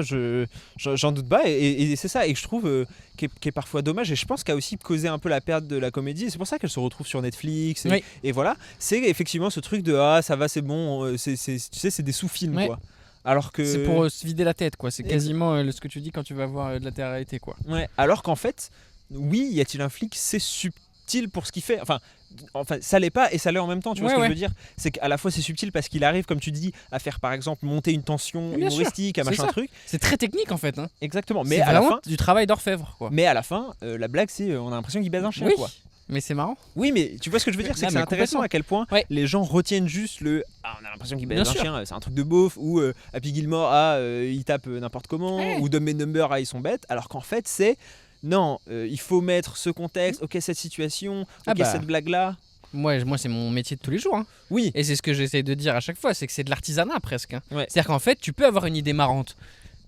j'en doute pas, et c'est ça, et que je trouve qui est parfois dommage, et je pense qu'il a aussi causé un peu la perte de la comédie, et c'est pour ça qu'elle se retrouve sur Netflix, et voilà, c'est effectivement ce truc de ça va, c'est bon, tu sais, c'est des sous-films, quoi. Alors que... C'est pour se vider la tête, quoi. C'est quasiment ce que tu dis quand tu vas voir de la télé-réalité, quoi. Alors qu'en fait, oui, y a-t-il un flic, c'est subtil pour ce qu'il fait. Enfin, ça l'est pas et ça l'est en même temps, tu vois ce que je veux dire. C'est qu'à la fois c'est subtil parce qu'il arrive, comme tu dis, à faire par exemple monter une tension humoristique, à machin truc. C'est très technique en fait. Exactement. Mais c'est à la fin, du travail d'orfèvre, quoi. Mais à la fin, la blague c'est, on a l'impression qu'il baise un chien, quoi. Mais c'est marrant. Oui, mais tu vois ce que je veux dire, c'est que c'est intéressant à quel point les gens retiennent juste le on a l'impression qu'il baise un chien, c'est un truc de beauf, ou Happy Gilmore il tape n'importe comment, ou Dumb and Dumber ils sont bêtes, alors qu'en fait c'est non, il faut mettre ce contexte, cette situation, cette blague là. Moi c'est mon métier de tous les jours. Oui. Et c'est ce que j'essaie de dire à chaque fois, c'est que c'est de l'artisanat presque. C'est-à-dire qu'en fait, tu peux avoir une idée marrante,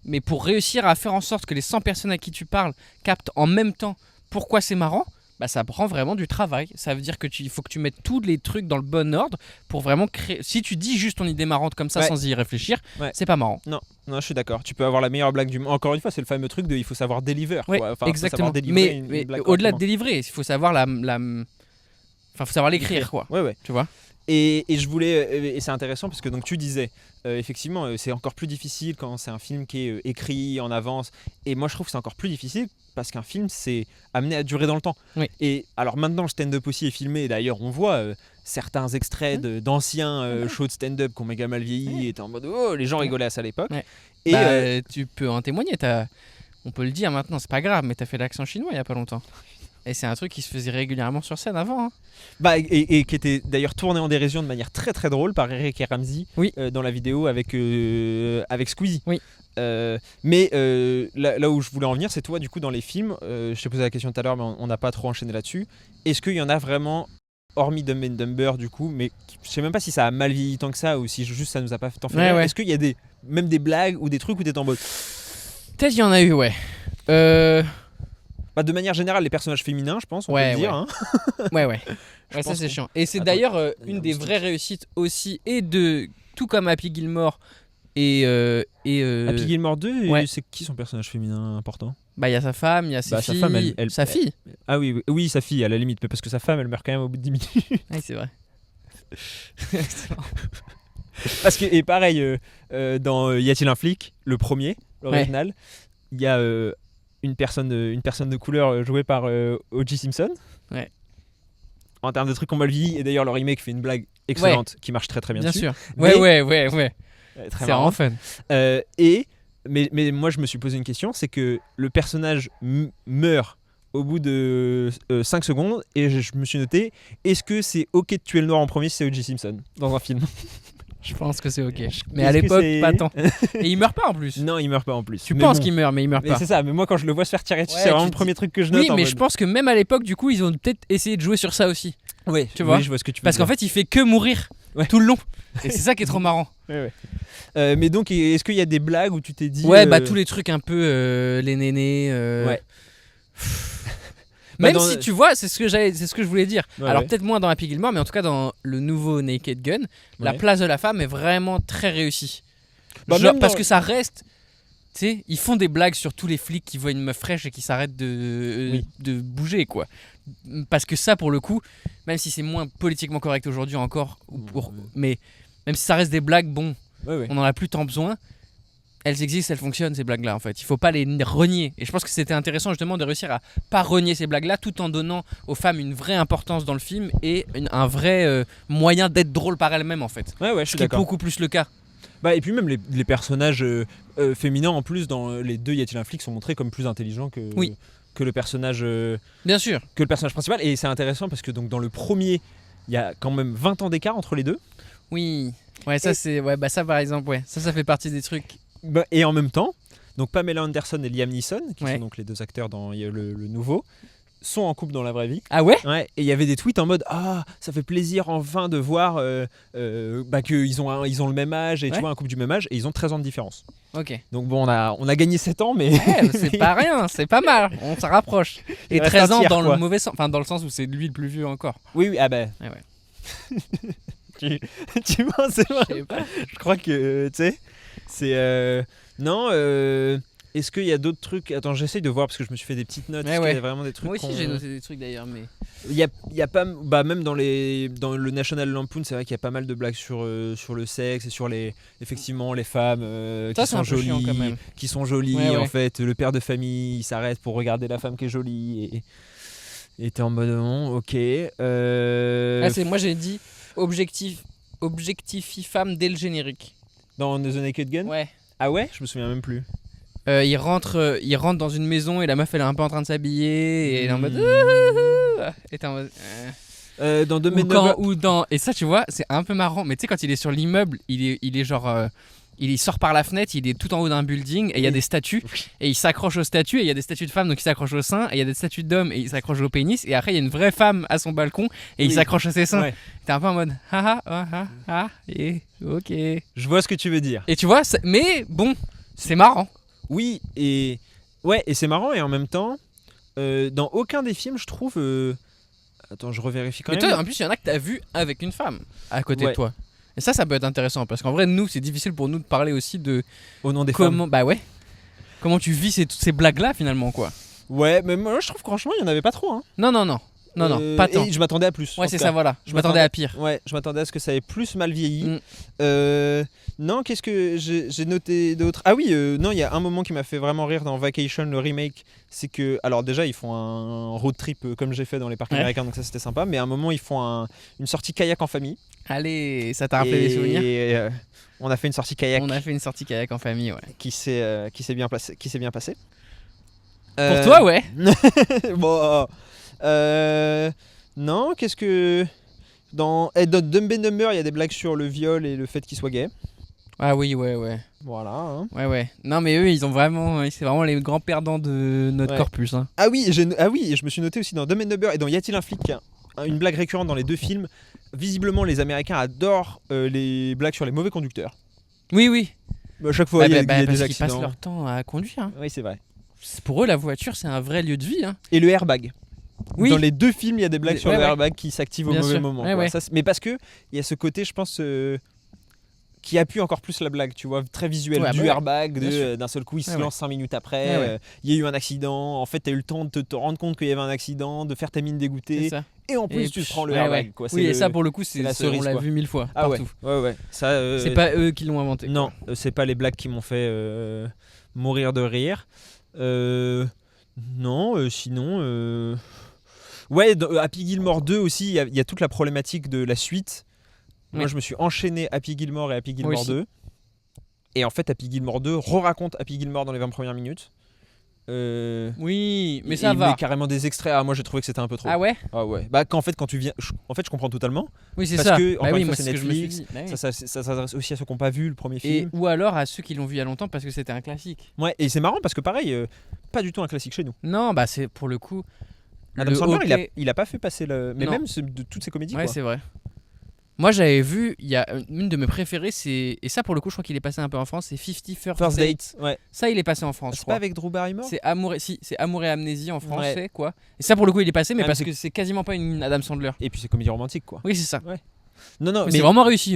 mais pour réussir à faire en sorte que les 100 personnes à qui tu parles captent en même temps pourquoi c'est marrant, ça prend vraiment du travail. Ça veut dire que il faut que tu mettes tous les trucs dans le bon ordre pour vraiment créer. Si tu dis juste ton idée marrante comme ça sans y réfléchir, c'est pas marrant. Non, je suis d'accord. Tu peux avoir la meilleure blague du monde. Encore une fois, c'est le fameux truc de il faut savoir deliver. Exactement. Faut savoir mais au-delà de délivrer, il faut savoir faut savoir l'écrire, quoi. Tu vois. Et je voulais, et c'est intéressant parce que donc tu disais, effectivement, c'est encore plus difficile quand c'est un film qui est écrit en avance. Et moi, je trouve que c'est encore plus difficile parce qu'un film, c'est amené à durer dans le temps. Et alors maintenant, le stand-up aussi est filmé. Et d'ailleurs, on voit certains extraits d'anciens shows de stand-up qui ont méga mal vieilli. Et en mode, les gens rigolaient à ça à l'époque. Et tu peux en témoigner. On peut le dire maintenant, c'est pas grave, mais t'as fait l'accent chinois il y a pas longtemps. Et c'est un truc qui se faisait régulièrement sur scène avant. Et qui était d'ailleurs tourné en dérision de manière très très drôle par Eric et Ramsey dans la vidéo avec Squeezie. Mais là où je voulais en venir, c'est toi du coup dans les films, je t'ai posé la question tout à l'heure mais on n'a pas trop enchaîné là-dessus. Est-ce qu'il y en a vraiment, hormis Dumb and Dumber du coup, mais je sais même pas si ça a mal vieilli tant que ça ou si juste ça nous a pas tant fait rire. Est-ce qu'il y a même des blagues ou des trucs où t'es en mode... Peut-être qu'il y en a eu, de manière générale, les personnages féminins, je pense, on peut le dire. Ouais, ça c'est chiant. Et c'est d'ailleurs une des vraies réussites aussi, tout comme Happy Gilmore et Happy Gilmore 2, c'est qui son personnage féminin important ? Bah, il y a sa femme, il y a ses Bah, sa filles. femme, Sa fille. Ah oui, sa fille à la limite, mais parce que sa femme elle meurt quand même au bout de 10 minutes. Oui, c'est vrai. Parce que, et pareil, dans Y a-t-il un flic, le premier, l'original, il y a une personne de couleur jouée par O.J. Simpson. Ouais. En termes de trucs qu'on mal vieilli, et d'ailleurs le remake fait une blague excellente qui marche très très bien, Bien dessus. sûr. Mais- Ouais. Très C'est vraiment fun. Mais moi je me suis posé une question, c'est que le personnage meurt au bout de 5 secondes et je me suis noté, est-ce que c'est ok de tuer le noir en premier si c'est O.J. Simpson dans un film? Je pense que c'est ok. Mais Est-ce à que l'époque, c'est- pas tant. Et il meurt pas en plus. Non, il meurt pas en plus. Tu Mais penses bon. qu'il meurt, mais il meurt Mais pas. c'est ça, mais moi quand je le vois se faire tirer dessus, Ouais, c'est vraiment tu le te premier truc que je note. Oui, en mais mode- je pense que même à l'époque, du coup, ils ont peut-être essayé de jouer sur ça aussi. Ouais, tu vois. oui, je vois ce que tu veux Parce qu'en dire. fait, il fait que mourir Ouais. tout le long. Et c'est ça qui est trop marrant. Ouais. Mais donc, est-ce qu'il y a des blagues où tu t'es dit Ouais, bah tous les trucs un peu les nénés. Ouais. Même Bah, dans- si tu vois, c'est ce que je voulais dire. Ouais, Alors ouais. peut-être moins dans Happy Gilmore, mais en tout cas dans le nouveau Naked Gun, la Ouais. place de la femme est vraiment très réussie. Bah, Genre, même parce dans- que ça reste. Tu sais, ils font des blagues sur tous les flics qui voient une meuf fraîche et qui s'arrêtent Oui. de bouger, quoi. Parce que ça, pour le coup, même si c'est moins politiquement correct aujourd'hui encore, mais même si ça reste des blagues, bon, Ouais. on en a plus tant besoin. Elles existent, elles fonctionnent, ces blagues-là, en fait. Il faut pas les renier. Et je pense que c'était intéressant justement de réussir à pas renier ces blagues-là tout en donnant aux femmes une vraie importance dans le film et un vrai moyen d'être drôle par elles-mêmes, en fait. Ouais, je Ce suis qui est d'accord. beaucoup plus le cas. Bah, et puis même les personnages féminins en plus dans les deux Y a-t-il un flic sont montrés comme plus intelligents que, Oui. que le personnage Bien sûr. principal. Et c'est intéressant parce que donc dans le premier, il y a quand même 20 ans d'écart entre les deux. Oui. Ouais, ça, c'est. Ouais, bah, ça, par exemple, ouais. Ça fait partie des trucs. Bah, et en même temps, donc Pamela Anderson et Liam Neeson, qui Ouais. sont donc les deux acteurs dans le nouveau, sont en couple dans la vraie vie. Ah ouais? Ouais, et il y avait des tweets en mode ça fait plaisir enfin de voir qu'ils ont, ils ont le même âge et Ouais. tu vois un couple du même âge et ils ont 13 ans de différence. Ok. Donc bon, on a gagné 7 ans, mais Ouais, c'est pas rien, c'est pas mal. On s'en rapproche. Et Il reste 13 un ans tiers, dans quoi. le mauvais sens. Enfin, dans le sens où c'est lui le plus vieux encore. oui, ah bah. Ouais. tu vois, c'est vrai. Je sais pas. Je crois que tu sais, c'est non. Est-ce qu'il y a d'autres trucs? Attends, j'essaye de voir parce que je me suis fait des petites notes. Ouais, Est-ce qu'il y a ouais. vraiment des trucs. Moi aussi, qu'on- j'ai noté des trucs d'ailleurs, mais. Il y a pas, bah même dans le National Lampoon, c'est vrai qu'il y a pas mal de blagues sur le sexe et sur effectivement les femmes Ça, qui c'est un sont peu chiant quand jolies, même. qui sont jolies. Ouais, En ouais. fait, le père de famille, il s'arrête pour regarder la femme qui est jolie et t'es en mode non, ok. Ah, moi, j'ai dit objectifie femme dès le générique. Dans The Naked Gun. Ouais. Ah ouais, je me souviens même plus. Il rentre dans une maison et la meuf elle est un peu en train de s'habiller et elle est en mode et t'es en mode Dans The ou Men quand Over- ou dans et ça tu vois c'est un peu marrant mais tu sais quand il est sur l'immeuble il est genre il sort par la fenêtre, il est tout en haut d'un building et il y a des statues et il s'accroche aux statues et il y a des statues de femmes donc il s'accroche au sein et il y a des statues d'hommes et il s'accroche au pénis et après il y a une vraie femme à son balcon et il Oui. s'accroche à ses seins. Ouais. T'es un peu en mode et ok. Je vois ce que tu veux dire. Et tu vois mais bon c'est marrant. Oui, et c'est marrant et en même temps, dans aucun des films, je trouve. Attends, je revérifie quand Mais même. toi, en plus, il y en a que t'as vu avec une femme à côté de Ouais. toi. Et ça peut être intéressant parce qu'en vrai, nous, c'est difficile pour nous de parler aussi de Au nom des comment, bah ouais, comment tu vis toutes ces blagues-là finalement, quoi. femmes. Ouais, mais moi je trouve franchement, il y en avait pas trop. Hein. Non, pas tant. Et je m'attendais à plus. en Ouais, tout c'est cas. ça, voilà. Je m'attendais à pire. Ouais, je m'attendais à ce que ça ait plus mal vieilli. Mm. Non, qu'est-ce que j'ai noté d'autre? Ah oui, non, il y a un moment qui m'a fait vraiment rire dans Vacation, le remake. C'est que, alors déjà, ils font un road trip comme j'ai fait dans les parcs Ouais. américains, donc ça c'était sympa. Mais à un moment, ils font une sortie kayak en famille. Allez, ça t'a rappelé des souvenirs. Et on a fait une sortie kayak On a fait une sortie kayak en famille, ouais. qui s'est bien passée. Pour toi, ouais. Bon, non, qu'est-ce que dans Dumb and Dumber, il y a des blagues sur le viol et le fait qu'il soit gay. Ah oui, ouais. Voilà. Hein. Ouais. Non, mais eux, ils ont vraiment, c'est vraiment les grands perdants de notre Ouais. corpus. Hein. Ah oui, et je me suis noté aussi dans Dumb and Dumber et dans Y a-t-il un flic, une blague récurrente dans les deux films. Visiblement, les Américains adorent les blagues sur les mauvais conducteurs. Oui. À chaque fois, il y a parce des qu'ils accidents. passent leur temps à conduire. Hein. Oui, c'est vrai. Pour eux, la voiture, c'est un vrai lieu de vie. Hein. Et le airbag. Oui. Dans les deux films, il y a des blagues sur Ouais, le ouais. airbag qui s'activent au Bien mauvais sûr. moment. Ouais, quoi. ouais. Ça, mais parce que il y a ce côté, je pense, qui appuie encore plus la blague, tu vois, très visuel, Ouais, du bah ouais, airbag, bien sûr. d'un seul coup il se Ouais, lance 5 minutes après, Ouais, ouais. il y a eu un accident, en fait t'as eu le temps de te rendre compte qu'il y avait un accident, de faire ta mine C'est dégoûtée, ça. et en plus Et tu puis, te prends le ouais, airbag. ouais. Quoi. Oui, C'est et ça pour le coup, c'est la on cerise, l'a quoi. vu 1000 fois Ah partout. ouais. Ça, C'est pas eux qui l'ont inventé. non, quoi. c'est pas les blagues qui m'ont fait mourir de rire. Non, sinon... Ouais, dans Happy Gilmore 2 aussi, il y a toute la problématique de la suite. Moi, Ouais. je me suis enchaîné Happy Gilmore et Happy Gilmore aussi. 2. Et en fait, Happy Gilmore 2 re-raconte Happy Gilmore dans les 20 premières minutes. Oui, mais Et ça il va. met carrément des extraits. Ah, moi, j'ai trouvé que c'était un peu trop. Ah ouais. Ah ouais. Bah, quand tu viens... En fait, je comprends totalement. Oui, c'est Parce ça. que, Bah encore oui, une moi fois, c'est c'est ce que je me suis Netflix. dit. Bah oui. Ça s'adresse aussi à ceux qui n'ont pas vu le premier Et film. ou alors à ceux qui l'ont vu il y a longtemps parce que c'était un classique. Ouais, et c'est marrant parce que pareil, pas du tout un classique chez nous. Non, bah c'est pour le coup. Adam le Sandler, hockey- il a pas fait passer le... Mais Non. même de toutes ses comédies, Ouais, quoi. c'est vrai. Moi j'avais vu, il y a une de mes préférées, c'est et ça pour le coup je crois qu'il est passé un peu en France, c'est 50 First First Dates. Date, ouais. Ça il est passé en France, je C'est pas crois. avec Drew Barrymore? C'est Amour et c'est Amour et Amnésie en français Ouais. quoi. Et ça pour le coup il est passé mais Ah, mais parce c'est- que c'est quasiment pas une Adam Sandler. Et puis c'est comédie romantique, quoi. Oui, c'est ça. Non, Mais c'est vraiment réussi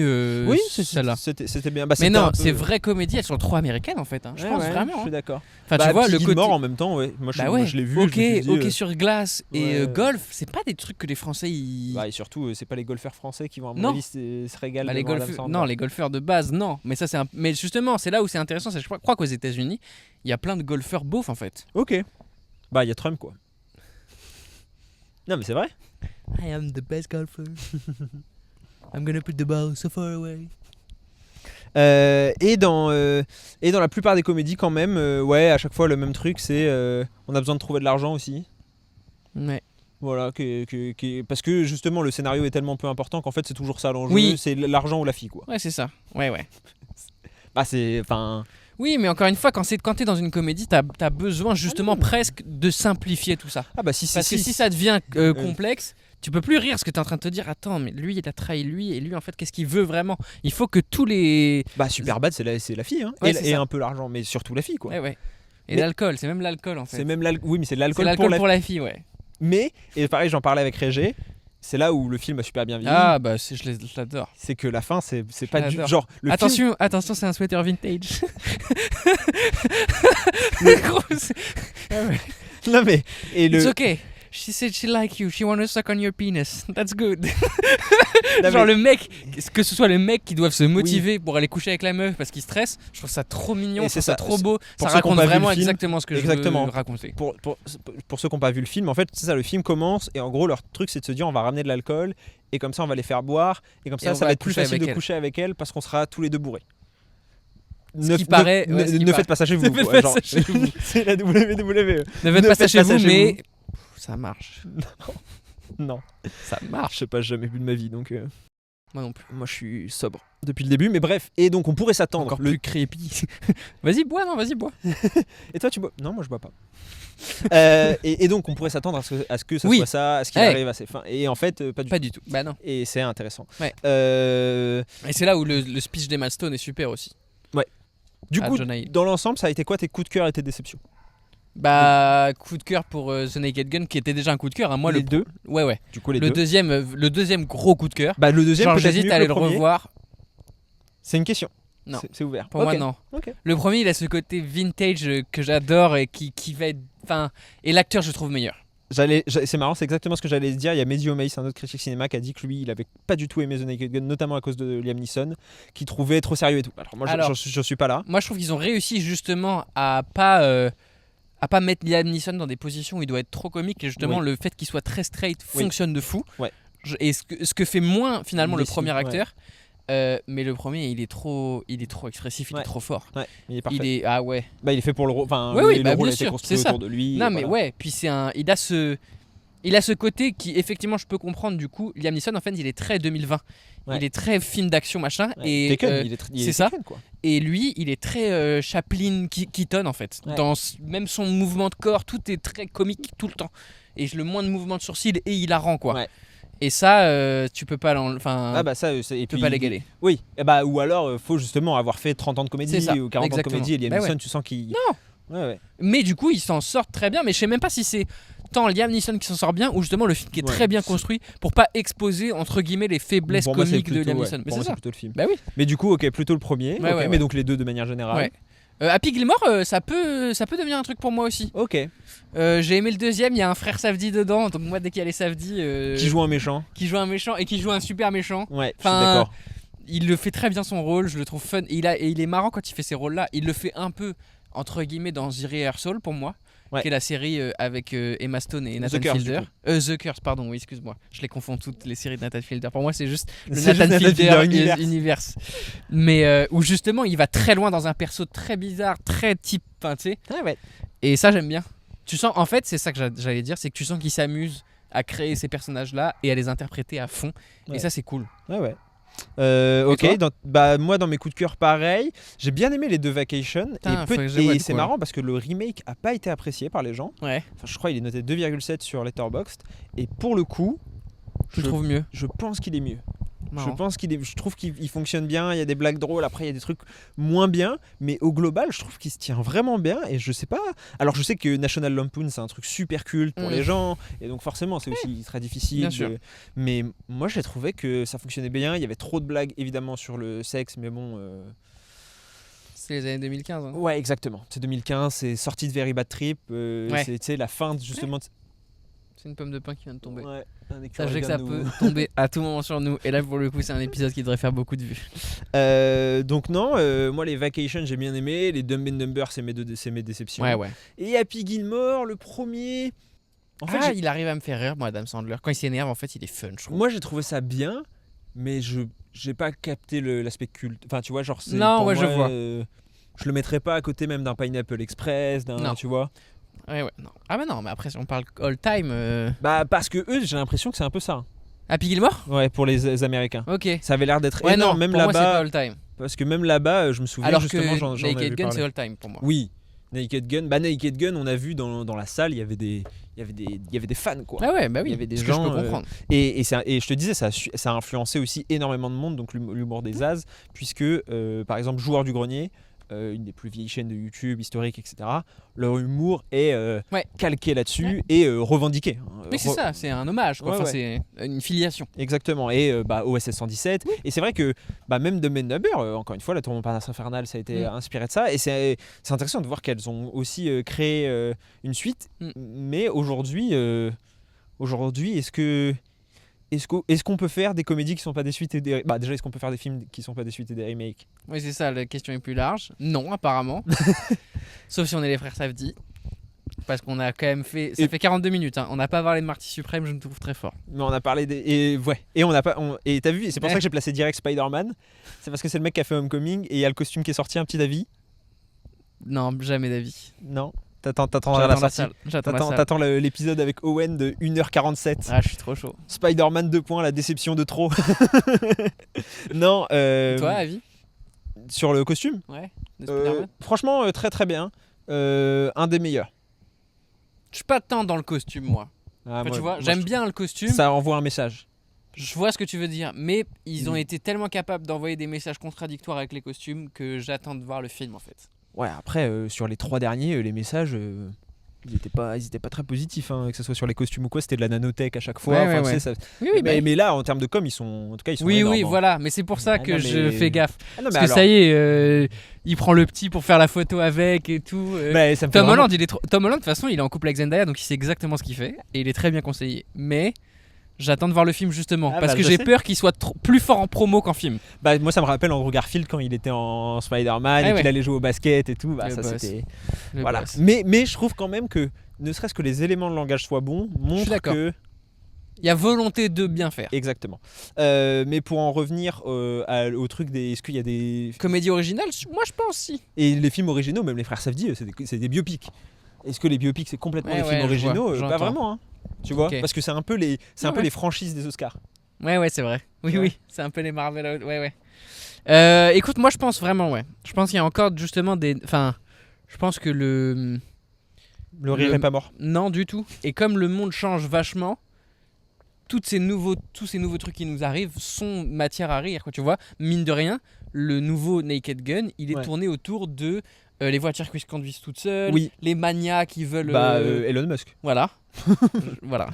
Oui, celle-là. c'était bien. Bah, Mais c'était non, un peu- c'est vraies comédies, elles sont trop américaines en fait. Hein. Je Ouais, pense ouais, vraiment. Je suis hein. d'accord. Enfin, Bah, tu vois, Happy le côté. Gilmore en même temps, ouais. Moi, Bah ouais, je l'ai vu. ok, je me suis dit, ok sur glace et ouais. golf, c'est pas des trucs que les Français ils. Bah, et surtout, c'est pas les golfeurs français qui vont à mon Non. avis se régalent Bah, les devant Adam golfeurs, Sandler. non, les golfeurs de base, non. Mais ça, mais justement, c'est là où c'est intéressant. Je crois qu'aux États-Unis, il y a plein de golfeurs beaufs en fait. Ok. Bah, il y a Trump, quoi. Non, mais c'est vrai. I am the best golfer. I'm gonna put the ball so far away. Et dans la plupart des comédies, quand même, ouais, à chaque fois, le même truc, c'est on a besoin de trouver de l'argent aussi. Ouais. Voilà, parce que justement, le scénario est tellement peu important qu'en fait, c'est toujours ça l'enjeu. Oui. C'est l'argent ou la fille, quoi. Ouais, c'est ça. Ouais. Bah, c'est. Enfin. Oui, mais encore une fois, quand t'es dans une comédie, t'as besoin justement presque de simplifier tout ça. Ah, bah, si, Parce que si ça devient complexe, tu peux plus rire parce que t'es en train de te dire attends, mais lui il a trahi lui et lui en fait qu'est-ce qu'il veut vraiment. Il faut que tous les. Bah, Superbad, c'est la fille, hein. Ouais, et c'est ça. un peu l'argent, mais surtout la fille, quoi. Ouais. Et Mais- l'alcool, c'est même l'alcool en fait. C'est même oui, mais c'est de C'est l'alcool l'alcool pour la fille. fille, ouais. Mais, et pareil, j'en parlais avec Régé, c'est là où le film a super bien vieilli. Ah bah je l'adore. C'est que la fin, c'est pas du l'adore. genre. Le film, Attention, c'est un sweater vintage. Gros, non, mais. Et le. It's okay. She said she like you. She want to suck on your penis. That's good. Non, Genre mais- le mec, que ce soit le mec qui doivent se motiver pour aller coucher avec la meuf parce qu'il stresse, je trouve ça trop mignon, Et je c'est trouve ça ça, trop c'est- beau. pour Ça ceux qui ont raconte pas vu vraiment le film, exactement ce que exactement. je veux raconter. Pour ceux qui n'ont pas vu le film, en fait, c'est ça, le film commence et en gros, leur truc, c'est de se dire on va ramener de l'alcool et comme ça, on va les faire boire et comme Et ça, on ça va va être plus coucher facile avec de elle. coucher avec elle parce qu'on sera tous les deux bourrés. Ce qui paraît- ouais, ce qui ne paraît. faites pas ça chez vous. Ne faites quoi, pas genre. ça chez vous. C'est la WWE. Ne faites pas ça chez vous, mais vous. ça marche. Non, Ça marche. je sais pas, j'ai jamais bu de ma vie donc Moi non plus. moi je suis sobre depuis le début, mais bref. Et donc on pourrait s'attendre. Encore plus creepy. Vas-y bois, vas-y bois. Et toi tu bois? Non, moi je bois pas. Et donc on pourrait s'attendre à ce que ça Oui. soit ça, à ce qu'il Ouais. arrive à ses fins. Et en fait, pas du Pas tout. du tout. Bah non. Et c'est intéressant. Ouais. Euh, Et c'est là où le speech d'Emma Stone est super aussi. Du Ah, coup, Jonah Hill. dans l'ensemble, ça a été quoi tes coups de cœur et tes déceptions? Bah coup de cœur pour The Naked Gun qui était déjà un coup de cœur. Hein. Moi les le deux. ouais. Du coup, les Le deux. deuxième gros coup de cœur. Bah le deuxième. Genre peut-être j'hésite mieux à que aller le premier. revoir. C'est une question. Non. C'est ouvert. Pour Ok. moi non. Ok. Le premier il a ce côté vintage que j'adore et qui va être. Enfin et l'acteur je trouve meilleur. C'est marrant, c'est exactement ce que j'allais dire. Il y a Mehdi Omeis, un autre critique cinéma, qui a dit que lui, il avait pas du tout aimé The Naked Gun, notamment à cause de Liam Neeson, qui trouvait trop sérieux et tout. Alors moi, je suis pas là. Moi je trouve qu'ils ont réussi justement à pas mettre Liam Neeson dans des positions où il doit être trop comique et justement Oui. le fait qu'il soit très straight Oui. fonctionne de fou. Ouais. Et ce que fait moins finalement le Messi, premier ouais. acteur. Mais le premier il est trop expressif, il Ouais. est trop fort. Ouais, il est parfait. Il est ah ouais. Bah, il est fait pour le rôle. Enfin, Ouais, oui, le bah, rôle bien a été sûr, construit c'est ça. autour de lui. Non et mais voilà. ouais, puis il a ce côté qui effectivement je peux comprendre du coup. Liam Neeson en fait il est très 2020. Ouais. Il est très film d'action machin Ouais, et Taken, il est c'est ça. Taken, quoi. et lui il est très Chaplin Keaton en fait. Ouais. Même son mouvement de corps tout est très comique tout le temps. Et le moins de mouvement de sourcils et hilarant quoi. Ouais. Et ça tu peux pas enfin Ah bah ça, et tu peux puis pas l'égaler. Oui, et bah, ou alors faut justement avoir fait 30 ans de comédie C'est ça, ou 40 exactement. ans de comédie et Liam Bah Neeson, ouais. tu sens qu'il. Non. Ouais. Mais du coup ils s'en sortent très bien mais je sais même pas si c'est autant Liam Neeson qui s'en sort bien ou justement le film qui est très bien construit pour pas exposer entre guillemets les faiblesses Pour moi, c'est comiques de plutôt- Liam ouais, Neeson. Mais pour c'est moi, ça. c'est plutôt le film. Bah oui. Mais du coup, ok, plutôt le premier. Ouais, ok, ouais, mais ouais. donc les deux de manière générale. Ouais. Happy Gilmore, ça peut devenir un truc pour moi aussi. Ok. J'ai aimé le deuxième, il y a un frère Safdie dedans, donc moi dès qu'il y a les Safdie Qui joue un méchant. qui joue un méchant et qui joue un super méchant, Ouais, je suis Enfin, d'accord. il le fait très bien son rôle, je le trouve fun. Et il est marrant quand il fait ces rôles-là. Il le fait un peu, entre guillemets, dans The Rehearsal pour moi, Ouais. qui est la série avec Emma Stone et Nathan The Curse, Fielder. du The Curse, pardon, oui, excuse-moi. Je les confonds toutes les séries de Nathan Fielder. Pour moi, c'est juste le C'est juste Nathan Nathan Fielder Fielder universe. universe. Mais où justement, il va très loin dans un perso très bizarre, très type, tu sais. Ah ouais. Et ça, j'aime bien. Tu sens, en fait, c'est ça que j'allais dire, c'est que tu sens qu'il s'amuse à créer ces personnages-là et à les interpréter à fond. Ouais. Et ça, c'est cool. Ah ouais. toi Ok, moi dans mes coups de cœur pareil, j'ai bien aimé les deux Vacation Putain, et, faut que je les vois, et du c'est coup, marrant parce que le remake a pas été apprécié par les gens. Ouais, Enfin, je crois qu'il est noté 2,7 sur Letterboxd et pour le coup, je le trouve mieux. je pense qu'il est mieux. Marrant. Je trouve qu'il fonctionne bien, il y a des blagues drôles, après il y a des trucs moins bien, mais au global, je trouve qu'il se tient vraiment bien et je sais pas. Alors je sais que National Lampoon c'est un truc super culte pour les gens et donc forcément c'est aussi très difficile. Bien sûr. Mais moi j'ai trouvé que ça fonctionnait bien, il y avait trop de blagues évidemment sur le sexe, mais bon. C'est les années 2015. Hein. Ouais, exactement. C'est 2015, c'est sorti de Very Bad Trip, Ouais. c'est tu sais, la fin justement. C'est une pomme de pain qui vient de tomber. Ouais, un Sachez que ça écureuil peut tomber à tout moment sur nous. Et là, pour le coup, c'est un épisode qui devrait faire beaucoup de vues. Donc non, moi les Vacation j'ai bien aimé, les Dumb and Dumber c'est mes déceptions. Ouais. Et Happy Gilmore, le premier. En fait, Il arrive à me faire rire, moi, Adam Sandler. Quand il s'énerve, en fait, il est fun, je trouve. moi j'ai trouvé ça bien, mais je j'ai pas capté l'aspect culte. Enfin, tu vois, genre c'est. Non, pour ouais, moi, je vois. Je le mettrais pas à côté même d'un Pineapple Express, Non. tu vois. Ouais, non. Ah, bah non, mais après, si on parle all time. Bah parce que eux, j'ai l'impression que c'est un peu ça. Happy Gilmore. Ouais, pour les Américains. Ok. Ça avait l'air d'être Ouais, énorme, non, même pour moi, c'est pas là-bas. all time. Parce que même là-bas, je me souviens Alors justement, que j'en avais Naked Gun, parlé. c'est all time pour moi. Oui, Naked Gun. Bah Naked Gun, on a vu dans la salle, il y avait des fans quoi. Ah ouais, bah oui. Il y avait des ce gens, que je peux comprendre. Et je te disais, ça a influencé aussi énormément de monde, donc l'humour des As, puisque par exemple, Joueur du Grenier, une des plus vieilles chaînes de YouTube historiques, etc., leur humour est calqué là-dessus et revendiqué. Mais c'est ça, c'est un hommage, quoi. Ouais, Enfin, ouais. c'est une filiation. Exactement, et OSS 117. Et c'est vrai que même de Men Number, encore une fois, la Tourmente infernale, ça a été inspiré de ça. Et c'est intéressant de voir qu'elles ont aussi créé une suite. Mais aujourd'hui, est-ce qu'on peut faire des comédies qui sont pas des suites et des... Bah déjà, est-ce qu'on peut faire des films qui sont pas des suites et des remakes? Oui, c'est ça, la question est plus large. Non, apparemment. Sauf si on est les frères Safdie. Parce qu'on a quand même fait... Ça fait 42 minutes, hein. On n'a pas parlé de Marty Suprême, je me trouve très fort. Mais on a parlé des... Et on a pas... Et t'as vu, c'est pour ça que j'ai placé direct Spider-Man. C'est parce que c'est le mec qui a fait Homecoming et il y a le costume qui est sorti, un petit avis. Non, jamais d'avis. Non, t'attendras la sortie. J'attends la salle. T'attends l'épisode avec Owen de 1h47. Ah, je suis trop chaud. Spider-Man 2 points, la déception de trop. Non, Toi, avis? sur le costume, Ouais, de Spider-Man. franchement, très très bien. Un des meilleurs. Je suis pas tant dans le costume, moi. Ah, Enfin, moi- tu vois, moi, j'aime je- bien le costume. Ça envoie un message. Je vois ce que tu veux dire, mais ils ont été tellement capables d'envoyer des messages contradictoires avec les costumes que j'attends de voir le film, en fait. Ouais, après, sur les 3 derniers, les messages, ils étaient pas très positifs, hein, que ce soit sur les costumes ou quoi, c'était de la nanotech à chaque fois. Ouais, Enfin, ouais, tu sais, ça- Oui, mais là, en termes de com, ils sont, en tout cas, ils sont oui, énormes, oui, hein. voilà. Mais c'est pour ça Ah, que non, je mais- fais gaffe. Ah non, mais Parce que alors- ça y est, il prend le petit pour faire la photo avec et tout. Mais ça me fait Tom vraiment- Holland, Tom Holland, de toute façon, il est en couple avec Zendaya, donc il sait exactement ce qu'il fait. Et il est très bien conseillé. Mais j'attends de voir le film, justement. Ah, parce bah, que je j'ai sais. peur qu'il soit plus fort en promo qu'en film. Bah, moi, ça me rappelle Andrew Garfield quand il était en Spider-Man Ah et ouais. qu'il allait jouer au basket et tout. Bah, Le ça, boss. c'était. Le Voilà. boss. Mais je trouve quand même que, ne serait-ce que les éléments de langage soient bons, montrent d'accord. que. Il y a volonté de bien faire. Exactement. Mais pour en revenir au truc des. Est-ce qu'il y a des. Comédie originale, moi je pense si. Et les films originaux, même les frères Safdie, c'est des biopics. Est-ce que les biopics, c'est complètement Ouais, des films ouais, je originaux vois, Pas j'entends. vraiment, hein. Tu vois Ok. Parce que c'est un peu les, Ouais. les franchises des Oscars. Ouais, c'est vrai. Oui, Ouais. oui, c'est un peu les Marvel. Ouais. Écoute, moi je pense vraiment, ouais. Je pense qu'il y a encore justement des. Enfin, je pense que le. Le rire est pas mort. Non, du tout. Et comme le monde change vachement, tous ces nouveaux trucs qui nous arrivent sont matière à rire, quoi. Tu vois, mine de rien, le nouveau Naked Gun, il est Ouais. tourné autour de les voitures qui se conduisent toutes seules, Oui. les manias qui veulent... Elon Musk. Voilà. Voilà.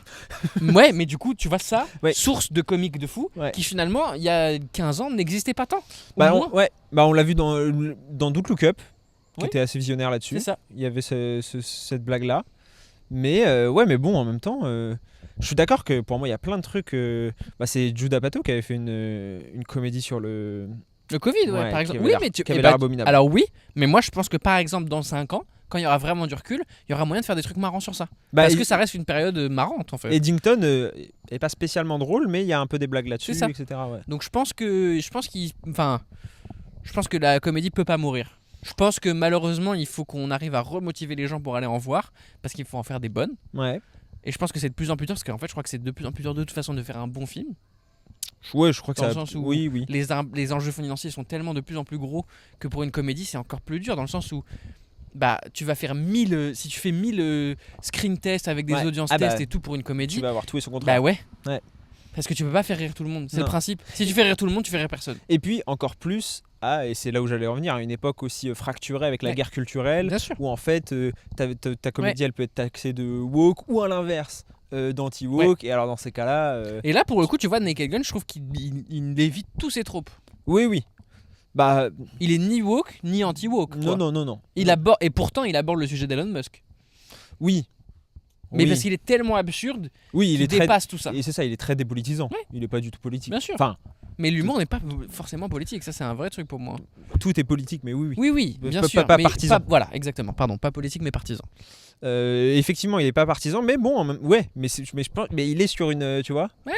Ouais, mais du coup, tu vois ça, Ouais. source de comiques de fou, Ouais. qui finalement, il y a 15 ans, n'existait pas tant. Ou Bah, moins. on l'a vu dans Don't Look Up, qui Oui. était assez visionnaire là-dessus. C'est ça. Il y avait cette blague-là. Mais mais bon, en même temps, je suis d'accord que pour moi, il y a plein de trucs. C'est Judd Apatow qui avait fait une comédie sur le. Le Covid, Ouais, par exemple. qui avait Oui, l'air- mais qui avait eh l'air bah, abominable. alors oui, mais moi je pense que par exemple dans 5 ans, quand il y aura vraiment du recul, il y aura moyen de faire des trucs marrants sur ça. Parce que ça reste une période marrante en fait. Eddington est pas spécialement drôle, mais il y a un peu des blagues là-dessus, C'est ça. etc. Ouais. Donc je pense que la comédie peut pas mourir. Je pense que malheureusement il faut qu'on arrive à remotiver les gens pour aller en voir parce qu'il faut en faire des bonnes. Ouais. Et je pense que c'est de plus en plus dur parce qu'en fait je crois que c'est de plus en plus dur de toute façon de faire un bon film. Ouais, je crois que Dans ça. le sens où Oui. Les enjeux financiers sont tellement de plus en plus gros que pour une comédie c'est encore plus dur dans le sens où tu vas faire 1000 si tu fais 1000 screen tests avec des Ouais. audience Ah bah, tests et tout pour une comédie. Tu vas avoir tout et son contraire. Bah ouais. Ouais. Parce que tu peux pas faire rire tout le monde, c'est le Non. principe. Si tu fais rire tout le monde, tu fais rire personne. Et puis encore plus, et c'est là où j'allais revenir, à une époque aussi fracturée avec la Ouais. guerre culturelle, Bien sûr. où en fait ta comédie elle peut être taxée de woke ou à l'inverse d'anti-woke. Et alors dans ces cas-là, Et là pour le coup, tu vois Naked Gun, je trouve qu'il évite tous ces tropes. oui. Bah Il est ni woke ni anti-woke. quoi. non. Et pourtant il aborde le sujet d'Elon Musk. Oui. Mais Oui. parce qu'il est tellement absurde Oui, qu'il il est très. dépasse tout ça. Et c'est ça, il est très dépolitisant. Ouais. Il est pas du tout politique. Bien sûr. Enfin, Mais l'humour n'est pas forcément politique, ça c'est un vrai truc pour moi. tout est politique, mais oui. Oui, bien Pas- sûr. pas mais partisan. voilà, exactement. Pardon, pas politique mais partisan. Effectivement, il est pas partisan, mais bon, ouais, mais je pense, mais il est sur une, tu vois. Ouais.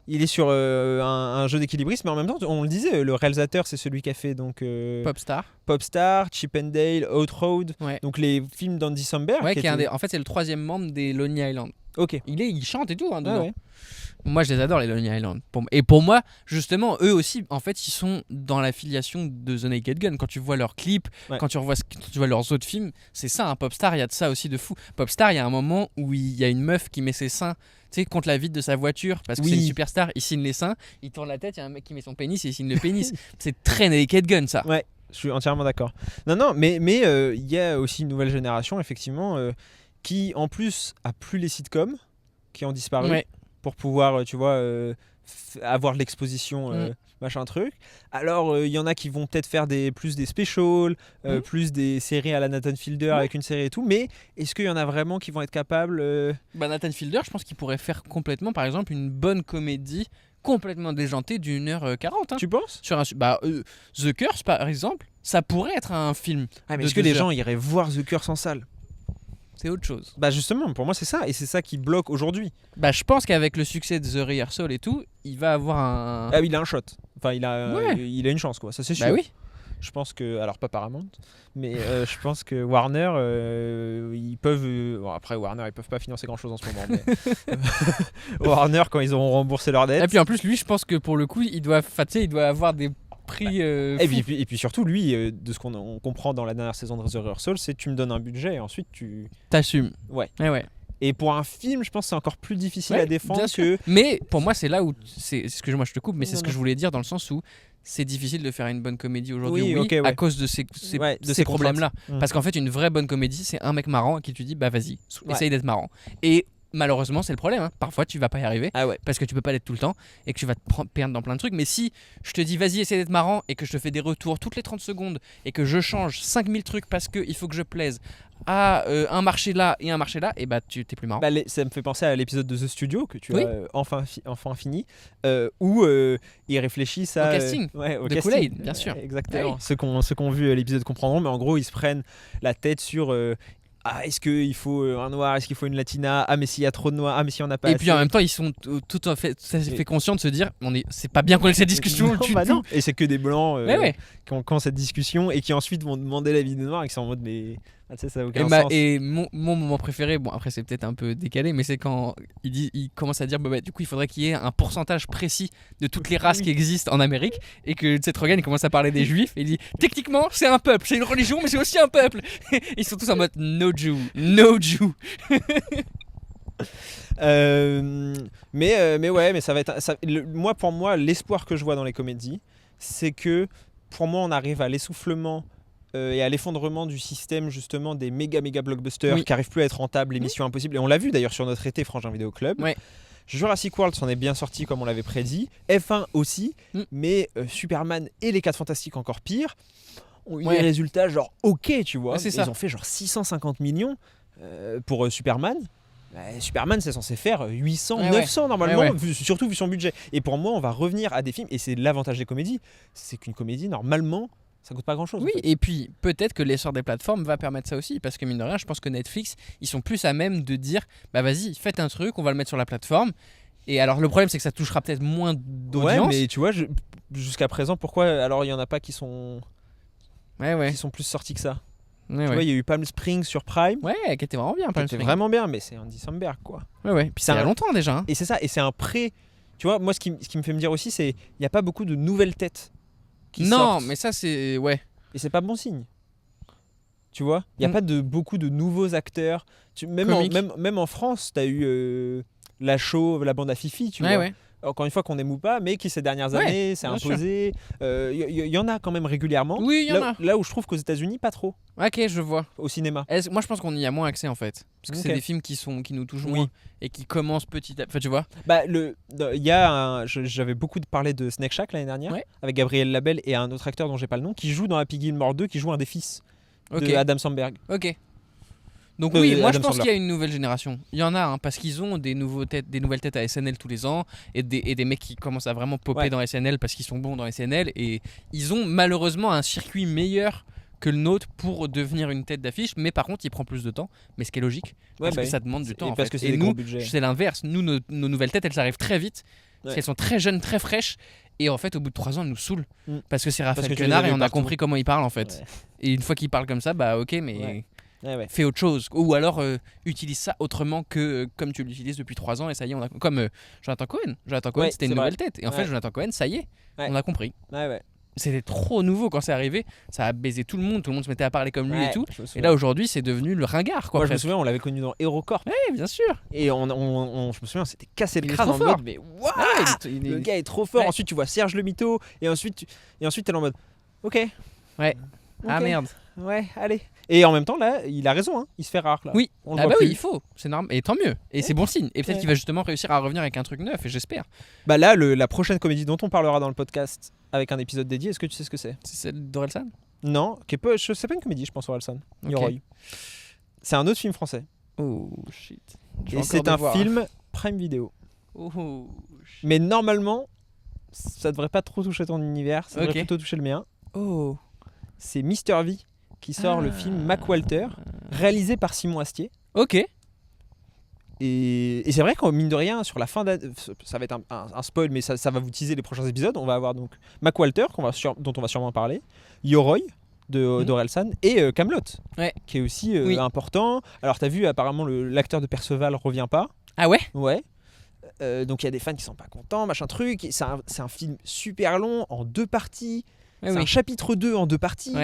Il est sur un jeu d'équilibriste, mais en même temps, on le disait, le réalisateur, c'est celui qui a fait donc Popstar. Popstar, Chip and Dale, Out Road, Ouais. donc les films d'Andy Samberg. Ouais, qui qui est étaient- en fait c'est le 3e membre des Lonely Island. Ok. Il chante et tout hein, dedans. Ouais. Moi, je les adore, les Lonely Island. Et pour moi, justement, eux aussi, en fait, ils sont dans la filiation de The Naked Gun. Quand tu vois leurs clips, Ouais. quand tu vois leurs autres films, c'est ça, un Popstar, il y a de ça aussi de fou. Popstar, il y a un moment où il y a une meuf qui met ses seins, tu sais, contre la vitre de sa voiture, parce que Oui. c'est une superstar, il signe les seins, il tourne la tête, il y a un mec qui met son pénis et il signe le pénis. C'est très Naked Gun, ça. Ouais, je suis entièrement d'accord. Non, mais il y a aussi une nouvelle génération, effectivement, qui en plus a plus les sitcoms, qui ont disparu. Ouais. Pour pouvoir, tu vois, avoir de l'exposition, machin truc. Alors, il y en a qui vont peut-être faire plus des specials, plus des séries à la Nathan Fielder avec une série et tout. Mais est-ce qu'il y en a vraiment qui vont être capables Nathan Fielder, je pense qu'il pourrait faire complètement, par exemple, une bonne comédie complètement déjantée d'1h40. Hein. Tu penses? Sur The Curse, par exemple, ça pourrait être un film. Mais de est-ce que les 2 heures. gens iraient voir The Curse en salle? C'est autre chose. Bah justement, pour moi c'est ça, et c'est ça qui bloque aujourd'hui. Je pense qu'avec le succès de The Rehearsal et tout, il va avoir un. Ah oui, il a un shot. Enfin, il a une chance, quoi. Ça c'est sûr. Bah oui. Je pense que, alors pas Paramount, mais je pense que Warner, ils peuvent. Bon, après Warner, ils peuvent pas financer grand chose en ce moment. Mais Warner, quand ils auront remboursé leur dette. Et puis en plus, lui, je pense que pour le coup, il doit avoir des prix. Et fous. puis surtout, lui, de ce qu'on comprend dans la dernière saison de The Rehearsal, c'est tu me donnes un budget et ensuite tu. T'assumes. Ouais. Ouais. Et pour un film, je pense que c'est encore plus difficile Ouais, à défendre bien que. Mais pour moi, c'est là où. Excuse-moi, je te coupe, mais c'est Non, ce que non. je voulais dire dans le sens où c'est difficile de faire une bonne comédie aujourd'hui, Oui, ok, ouais. à cause de ces Ouais, de ces ces problèmes-là. contraintes. Parce qu'en fait, une vraie bonne comédie, c'est un mec marrant à qui tu dis, bah vas-y, Ouais. essaye d'être marrant. Et malheureusement, c'est le problème. Hein. Parfois, tu vas pas y arriver. Ah ouais. Parce que tu peux pas l'être tout le temps et que tu vas te perdre dans plein de trucs. Mais si je te dis vas-y essaie d'être marrant et que je te fais des retours toutes les 30 secondes et que je change 5000 trucs parce qu'il faut que je plaise à un marché là et un marché là, et bah tu t'es plus marrant. Bah, ça me fait penser à l'épisode de The Studio que tu Oui. as enfin fini, où ils réfléchissent à Au casting. au De casting. Kool-Aid, bien sûr. Exactement. Ah Ceux qui ont vu l'épisode comprendront, mais en gros ils se prennent la tête sur est-ce qu'il faut un noir, est-ce qu'il faut une latina, ah mais s'il y a trop de noirs, ah mais si on n'a pas Et assez. puis en même temps, ils sont tout à fait conscients de se dire c'est pas bien qu'on ait cette discussion. Non, du bah tout. non. Et c'est que des blancs Ouais. qui ont cette discussion et qui ensuite vont demander l'avis des noirs et qui sont en mode mais tu sais ça n'a Et, aucun sens. et mon moment préféré, bon après c'est peut-être un peu décalé, mais c'est quand il commence à dire du coup il faudrait qu'il y ait un pourcentage précis de toutes les races qui existent en Amérique et que Seth Rogen il commence à parler des juifs et il dit techniquement c'est un peuple, c'est une religion mais c'est aussi un peuple. Ils sont tous en mode no Jew. Mais ça va être pour moi l'espoir que je vois dans les comédies, c'est que pour moi on arrive à l'essoufflement et à l'effondrement du système justement des méga blockbusters Oui. qui arrivent plus à être rentables, les missions impossibles. Et on l'a vu d'ailleurs sur notre été Frangin Vidéo Club. Ouais. Jurassic World s'en est bien sorti comme on l'avait prédit. F1 aussi, mais Superman et les 4 Fantastiques encore pire ont eu des résultats genre ok, tu vois. Ouais, c'est ça. Ils ont fait genre 650 millions pour Superman. Superman c'est censé faire 800, 900 normalement, surtout vu son budget. Et pour moi on va revenir à des films, et c'est l'avantage des comédies, c'est qu'une comédie normalement ça coûte pas grand chose. Oui, en fait. et puis peut-être que l'essor des plateformes va permettre ça aussi, parce que mine de rien, je pense que Netflix, ils sont plus à même de dire, bah vas-y, faites un truc, on va le mettre sur la plateforme. Et alors le problème, c'est que ça touchera peut-être moins d'audience. Ouais, mais tu vois, jusqu'à présent, pourquoi alors il y en a pas qui sont qui sont plus sortis que ça. Tu vois, il y a eu Palm Springs sur Prime. Ouais, qui était vraiment bien. C'était vraiment bien, mais c'est Andy Samberg quoi. Ouais. Puis ça il y a longtemps déjà. Hein. Et c'est ça, et c'est un pré. Tu vois, moi ce qui me fait me dire aussi, c'est il y a pas beaucoup de nouvelles têtes qui sortent. Non, mais ça c'est ouais. Et c'est pas bon signe. Tu vois, il y a pas beaucoup de nouveaux acteurs. Même en France, tu as eu la show, la bande à Fifi, tu vois. Encore une fois qu'on aime ou pas, mais qui ces dernières années s'est imposé. Y en a quand même régulièrement. Oui, il y en a. Là où je trouve qu'aux États-Unis, pas trop. Ok, je vois. Au cinéma. Moi, je pense qu'on y a moins accès en fait, parce que c'est des films qui nous touchent moins et qui commencent petit à. Enfin, tu vois. Bah j'avais beaucoup parlé de Snake Shack l'année dernière avec Gabriel Labelle et un autre acteur dont j'ai pas le nom qui joue dans Happy Gilmore 2, qui joue un des fils de Adam Samberg. Ok. Donc oui, moi je pense qu'il y a une nouvelle génération. Il y en a, hein, parce qu'ils ont des nouvelles têtes à SNL tous les ans, et des mecs qui commencent à vraiment popper dans SNL parce qu'ils sont bons dans SNL, et ils ont malheureusement un circuit meilleur que le nôtre pour devenir une tête d'affiche, mais par contre il prend plus de temps, mais ce qui est logique, parce que ça demande du temps. Parce que c'est et nous, c'est l'inverse. Nous, nos nouvelles têtes, elles arrivent très vite, parce qu'elles sont très jeunes, très fraîches. Et en fait, au bout de 3 ans, elles nous saoulent. Parce que c'est Raphaël Quenard et on a compris comment il parle en fait. Et une fois qu'il parle comme ça, bah ok, mais fais autre chose. Ou alors utilise ça autrement que comme tu l'utilises depuis 3 ans et ça y est, comme Jonathan Cohen. Jonathan Cohen, c'était une nouvelle tête. Et en fait, Jonathan Cohen, ça y est, on a compris. C'était trop nouveau quand c'est arrivé, ça a baisé tout le monde se mettait à parler comme lui et tout. Et là aujourd'hui c'est devenu le ringard quoi. Moi je me souviens, on l'avait connu dans HeroCorp. Ouais, bien sûr. Et je me souviens, on s'était cassé le crâne en mode mais waouh, le gars est trop fort. Ensuite tu vois Serge le mytho et ensuite t'es en mode OK. Ah merde. Ouais, allez. Et en même temps là, il a raison hein, il se fait rare là. Oui. Oui, il faut, c'est normal et tant mieux. Et c'est bon signe. Et peut-être qu'il va justement réussir à revenir avec un truc neuf et j'espère. Bah là la prochaine comédie dont on parlera dans le podcast avec un épisode dédié, est-ce que tu sais ce que c'est? C'est celle d'Orelsan? Non, c'est pas une comédie, je pense, Orelsan. Yoroi. C'est un autre film français. Oh shit. Et c'est un film Prime Video. Oh. Mais normalement, ça devrait pas trop toucher ton univers, ça devrait plutôt toucher le mien. Oh. C'est Mr. V qui sort le film Mac Walter, réalisé par Simon Astier. Ok. Et c'est vrai qu'en mine de rien, sur la fin ça va être un spoil, mais ça va vous teaser les prochains épisodes. On va avoir donc Mac Walter, dont on va sûrement parler, Yoroi d'Orelsan et Kaamelott, qui est aussi important. Alors t'as vu, apparemment l'acteur de Perceval revient pas. Ah ouais? Ouais. Donc il y a des fans qui sont pas contents, machin truc. C'est un film super long, en 2 parties. C'est un chapitre 2 en 2 parties.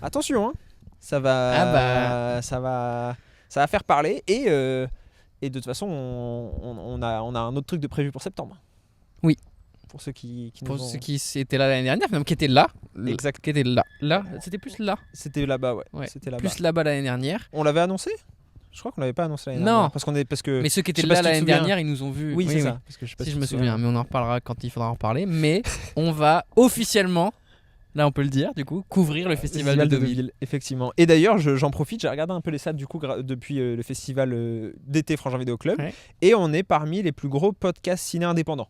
Attention, hein. Ça va faire parler et de toute façon, on a un autre truc de prévu pour septembre. Oui. Pour ceux qui qui étaient là l'année dernière, même qui étaient là. Exact. Qui étaient là. Là, c'était plus là. C'était là-bas, ouais. C'était là-bas. Plus là-bas l'année dernière. On l'avait annoncé ? Je crois qu'on l'avait pas annoncé l'année dernière. Non. Mais ceux qui étaient là l'année dernière, ils nous ont vus. Oui, c'est ça. Parce que je me souviens, mais on en reparlera quand il faudra en reparler. Mais on va officiellement, là on peut le dire, du coup, couvrir le festival de Deauville. Effectivement. Et d'ailleurs, j'en profite, j'ai regardé un peu les stats du coup depuis le festival d'été Frangin Vidéo Club, et on est parmi les plus gros podcasts ciné indépendants.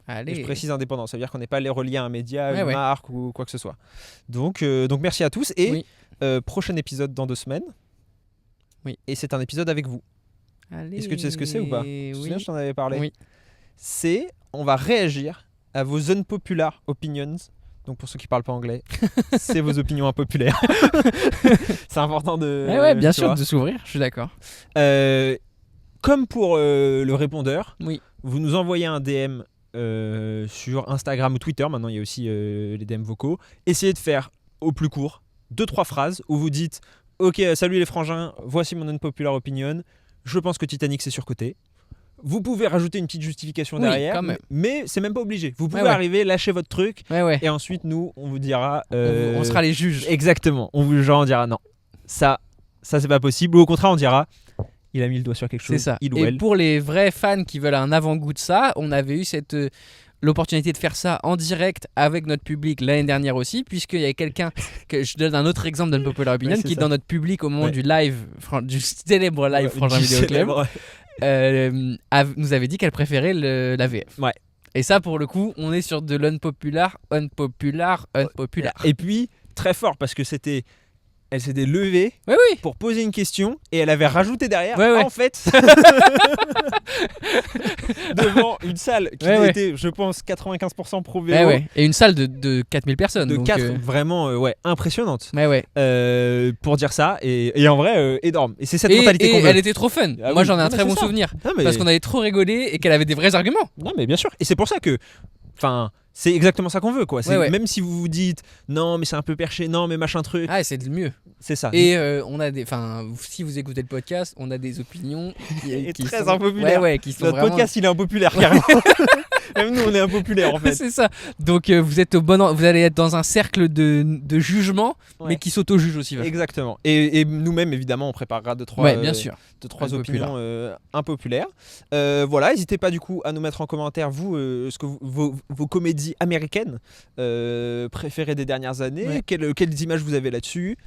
Allez. Et je précise indépendant, ça veut dire qu'on n'est pas relié à un média, une marque ou quoi que ce soit. Donc merci à tous et prochain épisode dans 2 semaines. Oui. Et c'est un épisode avec vous. Allez. Est-ce que tu sais ce que c'est ou pas? Tu te souviens, je t'en avais parlé. Oui. On va réagir à vos unpopular opinions. Donc pour ceux qui parlent pas anglais, c'est vos opinions impopulaires. C'est important de. Bien sûr, de s'ouvrir. Je suis d'accord. Comme pour le répondeur, vous nous envoyez un DM sur Instagram ou Twitter. Maintenant, il y a aussi les DM vocaux. Essayez de faire au plus court 2-3 phrases où vous dites: OK, salut les frangins, voici mon unpopular opinion. Je pense que Titanic c'est surcoté. Vous pouvez rajouter une petite justification Oui, derrière, quand même. mais c'est même pas obligé. Vous pouvez Ouais. arriver, lâcher votre truc, Ouais. et ensuite nous, on vous dira. On sera les juges. Exactement. On vous genre, on dira non, ça c'est pas possible. Ou au contraire, on dira, il a mis le doigt sur quelque chose. C'est ça. Il ou Et elle. pour les vrais fans qui veulent un avant-goût de ça, on avait eu l'opportunité de faire ça en direct avec notre public l'année dernière aussi, puisqu'il y avait quelqu'un, que je donne un autre exemple d'Unpopular Opinion, Ouais, c'est qui est ça. dans notre public au moment Ouais. du live, du célèbre live Frangin Du Vidéo Club, célèbre. nous avait dit qu'elle préférait la VF. Ouais. Et ça, pour le coup, on est sur de l'unpopular. Et puis très fort parce que elle s'était levée Oui, oui. pour poser une question et elle avait rajouté derrière. Ouais, ouais. En fait, devant une salle qui Ouais, ouais. était, je pense, 95% pro VO, Ouais, ouais. Et une salle de 4000 personnes. de donc, 4 vraiment impressionnante. Ouais. Pour dire ça et en vrai énorme. Et c'est cette Et mentalité qu'on veut. elle était trop fun. Ah Moi, oui. j'en ai un Non, mais très c'est bon ça. souvenir. Non, mais... Parce qu'on avait trop rigolé et qu'elle avait des vrais arguments. non mais bien sûr. Et c'est pour ça que, enfin, c'est exactement ça qu'on veut quoi. C'est Ouais. même si vous vous dites non mais c'est un peu perché, non mais machin truc, Ah, c'est le mieux. c'est ça. Et on a si vous écoutez le podcast, on a des opinions Et qui très sont impopulaires. Ouais, qui sont Notre vraiment... podcast il est impopulaire carrément. Même nous on est impopulaire en fait. c'est ça. Donc vous êtes vous allez être dans un cercle de jugement, Ouais. mais qui s'auto-juge aussi. vachement. Exactement. Et nous-mêmes évidemment on préparera deux trois Ouais, bien sûr. opinions Impopulaires. impopulaires. Voilà, n'hésitez pas du coup à nous mettre en commentaire vous ce que vos comédies américaines préférées des dernières années. Ouais. Quelles images vous avez là-dessus.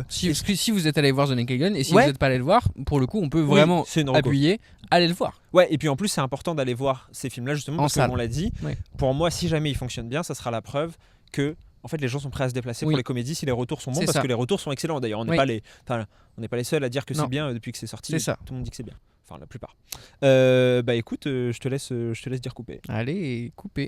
Si vous êtes allé voir The Naked Gun et si Ouais. vous n'êtes pas allé le voir, pour le coup, on peut Oui, vraiment c'est une reco. appuyer, aller le voir. Ouais, et puis en plus c'est important d'aller voir ces films-là justement En parce salle. qu'on l'a dit. Ouais. Pour moi, si jamais ils fonctionnent bien, ça sera la preuve que en fait les gens sont prêts à se déplacer Oui. pour les comédies si les retours sont bons C'est parce ça. que les retours sont excellents. D'ailleurs, on n'est Oui. pas les seuls à dire que Non. c'est bien depuis que c'est sorti. C'est ça. Tout le monde dit que c'est bien. Enfin, la plupart. Bah écoute, je te laisse dire couper. Allez, couper.